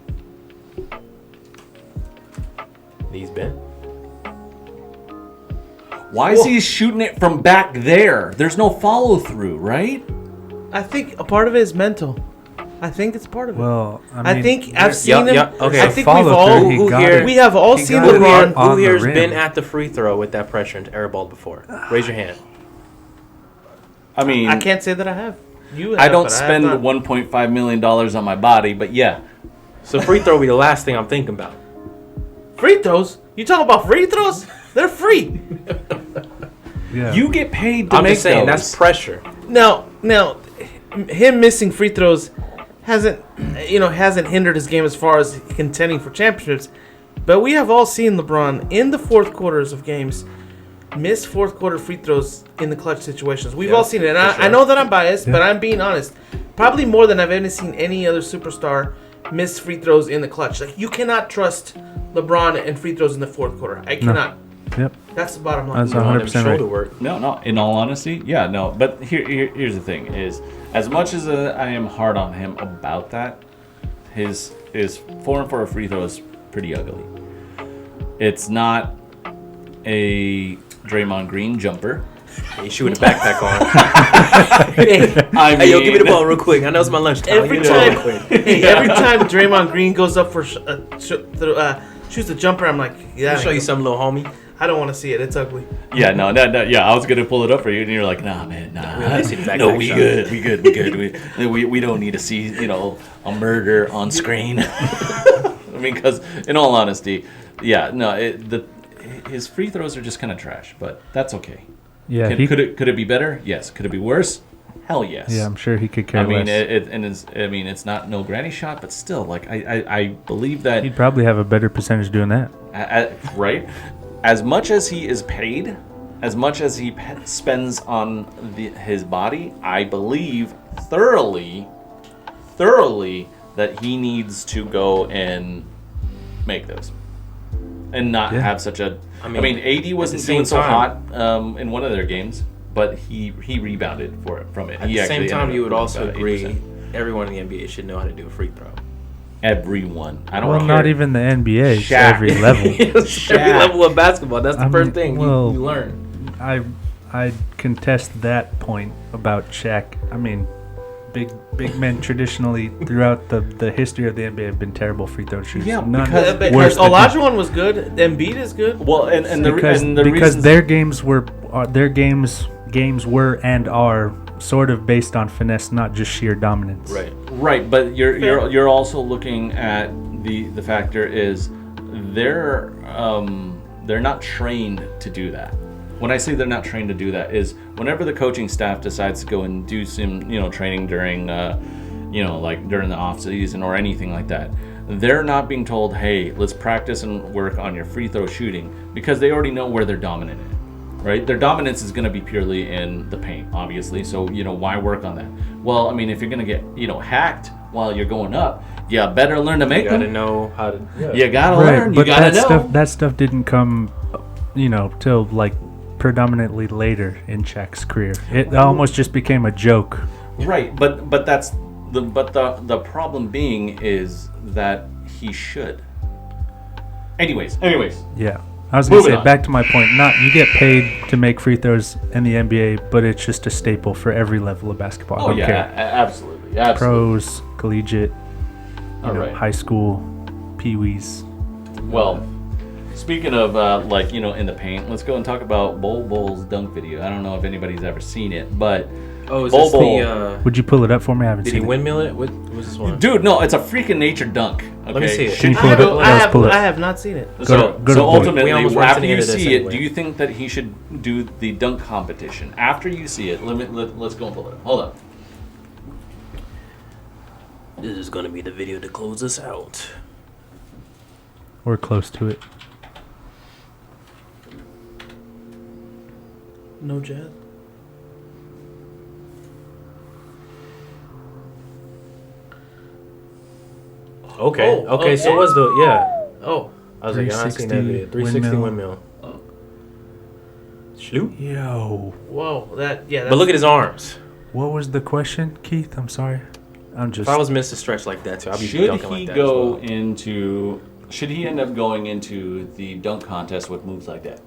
Knees bent. Why is he shooting it from back there? There's no follow through, right? I think a part of it is mental. I think it's part of it. Well, I think I've seen him. Okay. I think we've all we have all seen LeBron. Who here's been at the free throw with that pressure and airballed before? Raise your hand. I mean, I can't say that I have. You have, I don't but spend have not. $1.5 million on my body, but yeah. So free throw will be the last thing I'm thinking about. Free throws? You talking about free throws? They're free. Yeah. You get paid to I'm make just saying those. that's pressure. Now, him missing free throws hasn't hindered his game as far as contending for championships. But we have all seen LeBron in the fourth quarters of games miss fourth quarter free throws in the clutch situations. We've all seen it. And I know that I'm biased, but I'm being honest. Probably more than I've ever seen any other superstar miss free throws in the clutch. Like, you cannot trust LeBron and free throws in the fourth quarter. I cannot. Yep. That's the bottom line. That's 100% right. Work. No. In all honesty, yeah, no. But here's the thing: is as much as I am hard on him about that, his 4-and-4 free throw is pretty ugly. It's not a Draymond Green jumper. He's shooting a backpack on. Hey, Yo, give me the ball real quick. I know it's my lunchtime. Every time Draymond Green goes up for shoots a jumper, I'm like, I'll show you something, little homie. I don't want to see it. It's ugly. Yeah, no. Yeah, I was gonna pull it up for you, and you're like, nah, man, nah. No, we good. We don't need to see a murder on screen. I mean, because in all honesty, yeah, no, his free throws are just kind of trash, but that's okay. Yeah. Could it be better? Yes. Could it be worse? Hell yes. Yeah, I'm sure he could care less. It's not no granny shot, but still, like I believe that He'd probably have a better percentage doing that. Right. As much as he is paid, as much as he spends on his body, I believe thoroughly that he needs to go and make those, and not have such a. I mean, AD wasn't doing so hot in one of their games, but he rebounded from it. At the same time, you would also agree everyone in the NBA should know how to do a free throw. Everyone. I don't Well, care. not even the NBA. Shaq. Every level. Every level of basketball. That's the first thing you learn. I contest that point about Shaq. I mean, big men traditionally throughout the history of the NBA have been terrible free throw shooters. Yeah, None Because worse than him. Olajuwon was good. Embiid is good. Well, and the because reasons, their games were and are sort of based on finesse, not just sheer dominance. Right, but you're also looking at the factor is they're not trained to do that. When I say they're not trained to do that is whenever the coaching staff decides to go and do some training during like during the off season or anything like that, they're not being told, hey, let's practice and work on your free throw shooting, because they already know where they're dominant in. Right, their dominance is going to be purely in the paint, obviously. So why work on that? Well, I mean, if you're going to get hacked while you're going up, you better learn to make them. You gotta know how to. Yeah. You gotta learn. But you gotta know. that stuff didn't come, till like predominantly later in Shaq's career. It almost just became a joke. Right, but that's the problem being is that he should. Anyways. Yeah. I was going to Moving say, on. back to my point, you get paid to make free throws in the NBA, but it's just a staple for every level of basketball. I Oh don't yeah, care. absolutely. Pros, collegiate, All right. high school, pee-wees. Well, speaking of in the paint, let's go and talk about Bull's dunk video. I don't know if anybody's ever seen it, but Oh, is Bol this Bol. the? Would you pull it up for me? I haven't Did he seen it. windmill it? What was this one? dude, no, it's a freaking nature dunk. Okay? Let me see it. Can you pull it up? Let's pull it. I have not seen it. Go to So the point. ultimately, We almost rushed after to the you end of this see it, anyway. do you think that he should do the dunk competition? After you see it, let's go and pull it up. Hold on. This is gonna be the video to close us out. Or close to it. No jazz. Okay. Oh, okay. So okay. was the Oh, I was like, I seen that video. 360 windmill. Sloop. Yo. Whoa, that yeah. But look at his arms. What was the question, Keith? I'm sorry. I'm just. If I was missed a stretch like that too, I'd be Should dunking he like that. go into? Should he end up going into the dunk contest with moves like that?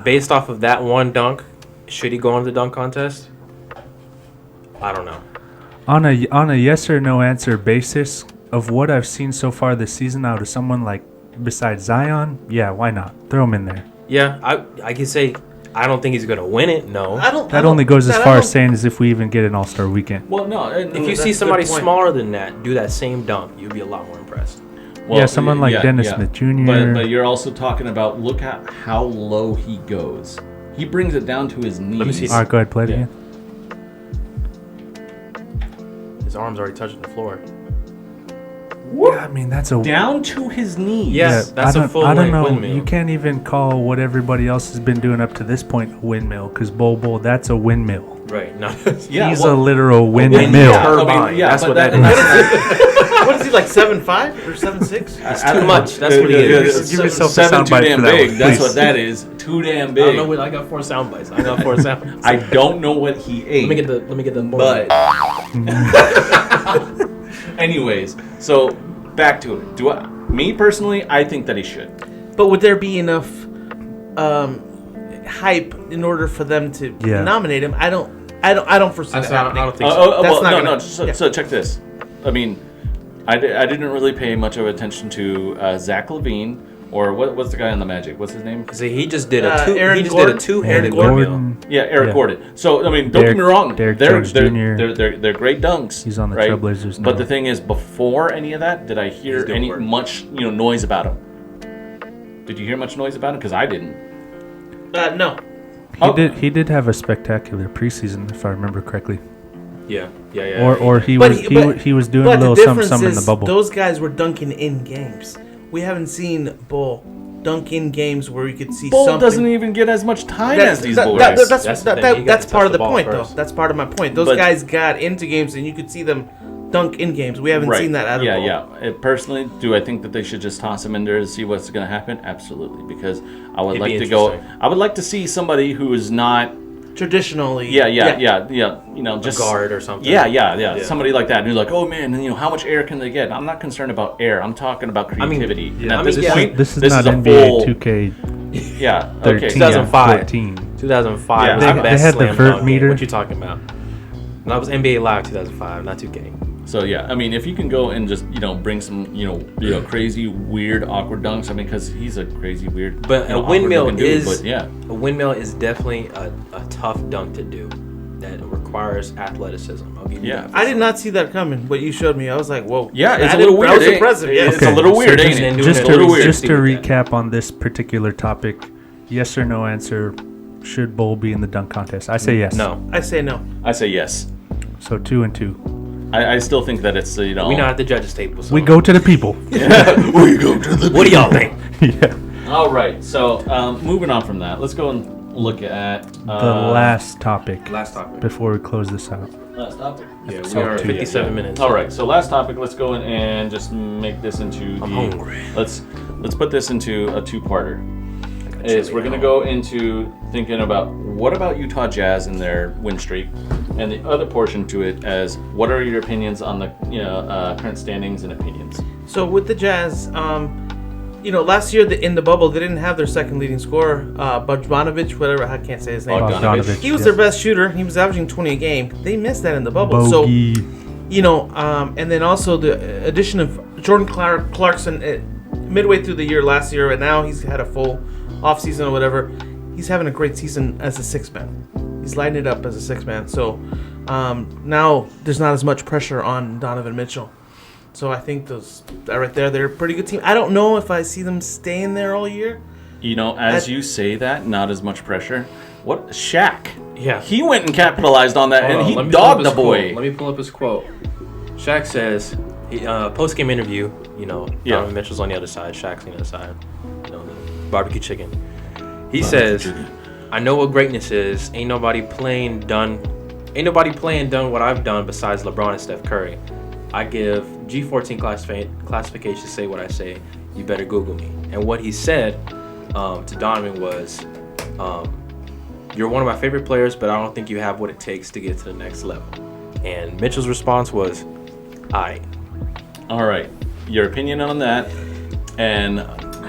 Based off of that one dunk, should he go into the dunk contest? I don't know. On a yes or no answer basis of what I've seen so far this season out of someone like besides Zion, yeah, why not? Throw him in there. Yeah, I can say I don't think he's gonna win it. No, That only goes as far as saying as if we even get an All-Star weekend. Well, no. if you see somebody smaller than that do that same dunk, you'd be a lot more impressed. Well, yeah, someone like Dennis Smith Jr. But you're also talking about look at how low he goes. He brings it down to his knees. Let me see. All right, go ahead, play it again. His arms already touching the floor. Yeah, I mean that's a Down to his knees. Yes, that's a full I don't know. windmill. You can't even call what everybody else has been doing up to this point a windmill, because Bull, that's a windmill. Right. No. Yeah, He's well, a literal windmill. yeah, Turbine. That's but what that is. What is he like 7'5" or 7'6"? It's too much. That's what he is. Give yourself a seven too soundbite damn for that big. one, That's please. what that is. Too damn I big. don't know what I got 4 sound bites. I got 4 sound bites. I don't know what he ate. Let me get the board. But anyways, so back to it. Me personally, I think that he should. But would there be enough hype in order for them to nominate him? I don't foresee that happening. I don't think so. That's not no. gonna- So check this. I mean, I didn't really pay much of attention to Zach LaVine or what's the guy on the Magic? What's his name? See, he just did a Aaron two-handed Gordon. windmill. Yeah, Eric Yeah. Gordon. So I mean, don't get me wrong. Derek They're Jones Jr.. they're great dunks. He's on the right? Trailblazers now. But the thing is, before any of that, did I hear He's doing any work. much noise about him? Did you hear much noise about him? Because I didn't. No. He did have a spectacular preseason, if I remember correctly. Yeah. Or he was doing a little something in the bubble. Those guys were dunking in games. We haven't seen Bull dunk in games where you could see Bull something. doesn't even get as much time as these boys. That's the thing. You gotta That's part of touch the the point, ball though. first. That's part of my point. Those But- guys got into games, and you could see them dunk in games. We haven't seen that out of Bull. Yeah. Personally, do I think that they should just toss him in there to see what's going to happen? Absolutely, because I would It'd like be to go. interesting. I would like to see somebody who is not. Traditionally. Yeah. Just guard or something. Yeah. Somebody like that who's like, oh man, how much air can they get? I'm not concerned about air. I'm talking about creativity. And at this point, This is not a NBA full- 2K Yeah. 13, Okay. 2005. 14. 2005 Yeah, was they the best had the slam vert dunk meter. game. What you talking about? That was NBA Live 2005, not 2K. So yeah, I mean, if you can go and just bring some crazy, weird, awkward dunks. I mean, because he's a crazy, weird. But a awkward windmill looking dude, is but yeah. a windmill is definitely a tough dunk to do. That requires athleticism. I'll give you Yeah. that. I did not see that coming. What you showed me, I was like, whoa. Yeah, it's a That little is- weird. That was ain't it? impressive. Yeah. It's a little weird, ain't it? Just a to, little weird. just to See with that. recap on this particular topic, yes or no answer, should Bull be in the dunk contest? I say yes. No, I say no. I say yes. So 2 and 2. I still think that it's we not at the judges' table. So. We go to the people. We go to the. What do y'all think? Yeah. All right. So moving on from that, let's go and look at The last topic Last topic. before we close this out. last topic. Yeah, we So are at 57 minutes. All right. So last topic. Let's go in and just make this into. I'm hungry. Let's put this into a two-parter. Is we're gonna go into thinking about what about Utah Jazz and their win streak, and the other portion to it as what are your opinions on the current standings and opinions. So with the Jazz, last year in the bubble, they didn't have their second leading scorer, Bogdanovic, whatever, I can't say his name. Bogdanovic. He was their best shooter. He was averaging 20 a game. They missed that in the bubble. Bogey. So, and then also the addition of Jordan Clarkson midway through the year last year, and now he's had a full offseason or whatever. He's having a great season as a six-man. He's lighting it up as a six-man. So now there's not as much pressure on Donovan Mitchell. So I think those right there, they're a pretty good team. I don't know if I see them staying there all year. As you say that, not as much pressure. What Shaq? Yeah. He went and capitalized on that, Hold and on, he let me pull up dogged the his boy. quote. Let me pull up his quote. Shaq says, post-game interview, Donovan Mitchell's on the other side, Shaq's on the other side, the barbecue chicken. He says, I know what greatness is. Ain't nobody playing done what I've done besides LeBron and Steph Curry. I give G14 classification, say what I say. you better Google me. And what he said to Donovan was, you're one of my favorite players, but I don't think you have what it takes to get to the next level. And Mitchell's response was, all right. Your opinion on that and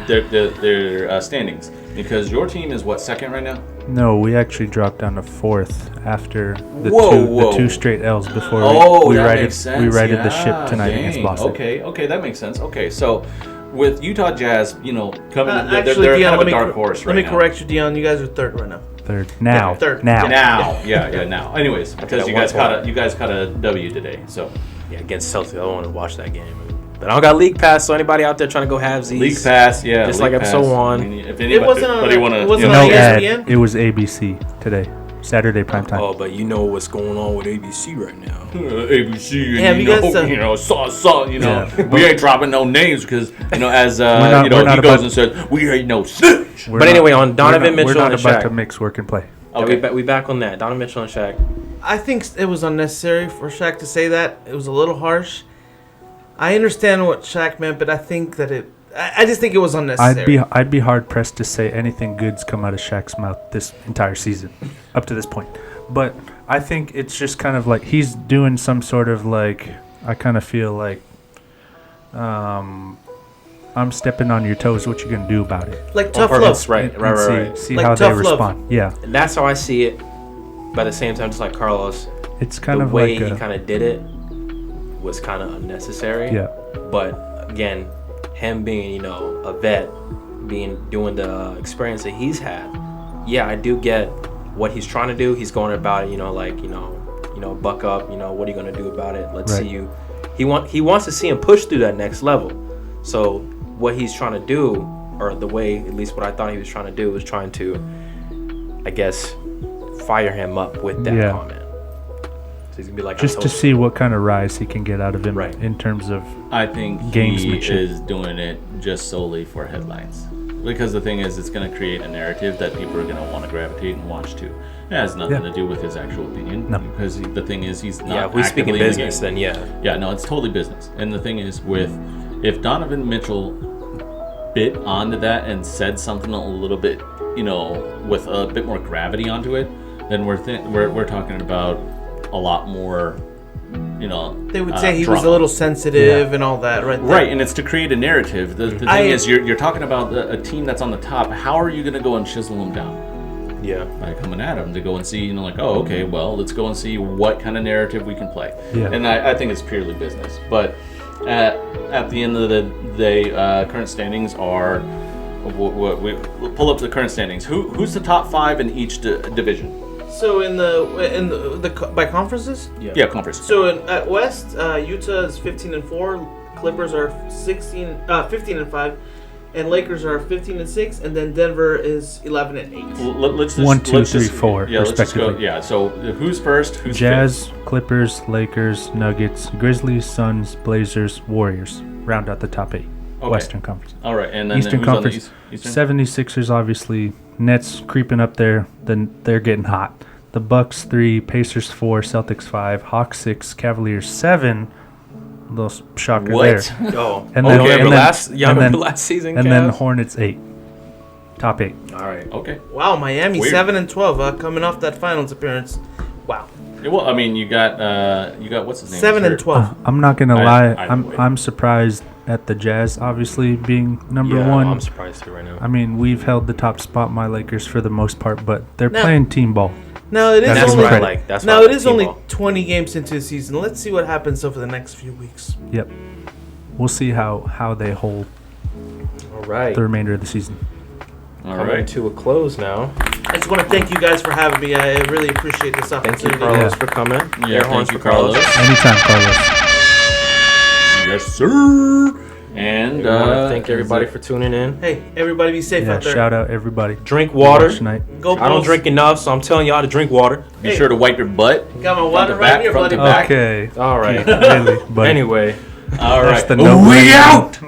their standings. Because your team is what, second right now? No, we actually dropped down to fourth after the Whoa. two straight L's before we that righted makes sense. we righted the ship tonight Dang. against Boston. Okay, that makes sense. Okay, so with Utah Jazz, coming, Actually, they're Dion, kind of a dark horse right now. Let me correct you, Dion. You guys are third right now. Third now. Third. Now. Now. Anyways, because you guys caught a W today, so yeah, against Celtics. I want to watch that game. But I don't got League Pass, so anybody out there trying to go halvesies. League Pass, yeah. Just League like episode Pass. 1. I mean, if It wasn't on. wanna, It wasn't No on ad. ESPN. It was ABC today, Saturday primetime. Oh, but you know what's going on with ABC right now. ABC, Have and you guys, saw, we ain't dropping no names because, as, not he about- goes and says, we ain't no snitch. We're But not- anyway, on Donovan Mitchell we're not and about Shaq. to mix work and play. Okay. We back on that. Donovan Mitchell and Shaq. I think it was unnecessary for Shaq to say that. It was a little harsh. I understand what Shaq meant, but I think that I just think it was unnecessary. I'd be hard pressed to say anything good's come out of Shaq's mouth this entire season, up to this point. But I think it's just kind of like he's doing some sort of like, I kind of feel like, I'm stepping on your toes. What you gonna do about it? Like tough purpose, love. right. And see Like how they tough love. respond. Yeah, And that's how I see it. But at the same time, just like Carlos, it's kind the of way like he kind of did it was kind of unnecessary. yeah. But again, him being, a vet, doing the experience that he's had, yeah, I do get what he's trying to do. He's going about it, buck up, what are you gonna do about it? Let's Right. see you. He wants to see him push through that next level. So what he's trying to do, or the way, at least what I thought he was trying to do, was trying to, I guess, fire him up with that Yeah. comment. So he's gonna be like, Just to see what kind of rise he can get out of him Right. in terms of I think he Gamesmanship. is doing it just solely for headlines. Because the thing is, it's going to create a narrative that people are going to want to gravitate and watch to. It has nothing to do with his actual opinion. No. Because the thing is, he's not. yeah, if we speak in actively the business, game. then yeah. Yeah, no, it's totally business. And the thing is, if Donovan Mitchell bit onto that and said something a little bit, with a bit more gravity onto it, then we're talking about a lot more. They would say he was drama. a little sensitive and all that, right? There. Right, and it's to create a narrative. The thing is, you're talking about a team that's on the top. How are you going to go and chisel them down? Yeah. By coming at them to go and see, okay, well, let's go and see what kind of narrative we can play. Yeah. And I think it's purely business. But at the end of the day, current standings are. We'll pull up the current standings. Who's the top 5 in each division? So in the by conferences. Yeah, conference. So at West, Utah is 15-4, Clippers are 15-5, and Lakers are 15-6, and then Denver is 11-8. Let's just, 1, 2, let's 3, just- 4, Yeah, let's just go. respectively. Yeah. So who's first? Who's Jazz, fifth? Clippers, Lakers, Nuggets, Grizzlies, Suns, Blazers, Warriors. Round out the top 8. Okay. Western Conference. All right, and then Eastern who's on the Conference. Eastern? 76ers, obviously. Nets creeping up there. Then they're getting hot. The Bucks 3, Pacers 4, Celtics 5, Hawks 6, Cavaliers 7. Little shocker What? there. Oh, And okay. then- and remember then- last, y'all and remember then- last season, And then Cavs? Hornets 8. Top 8. All right. Okay. Wow, Miami Weird. 7-12, coming off that finals appearance. Wow, Yeah, well, I mean, you got what's his name? 7-12. I'm not gonna I- lie. I I'm would. I'm surprised at the Jazz obviously being number Yeah, one. I'm surprised too right now. I mean, we've held the top spot, my Lakers, for the most part, but they're No. playing team ball. No, it is That's That's only what I credit. like. That's why I now it like is team only ball. 20 games into the season. Let's see what happens over the next few weeks. Yep. We'll see how they hold All right. the remainder of the season. All Coming right. to a close now. I just want to thank you guys for having me. I really appreciate this Thank you, opportunity. Carlos, Yeah. for coming. Yeah, Air thank horns you, for Carlos. Anytime, Carlos. Yes, sir. And I want to thank everybody for tuning in. Hey, everybody be safe Yeah, out there. shout out everybody. Drink water. Watch tonight. Go I don't Bulls. drink enough, so I'm telling y'all to drink water. be Hey. sure to wipe your butt. Got my Front water to right back, here, front buddy. to back. Okay. All right. Really, buddy. Anyway. All That's right. the no We brainer. out.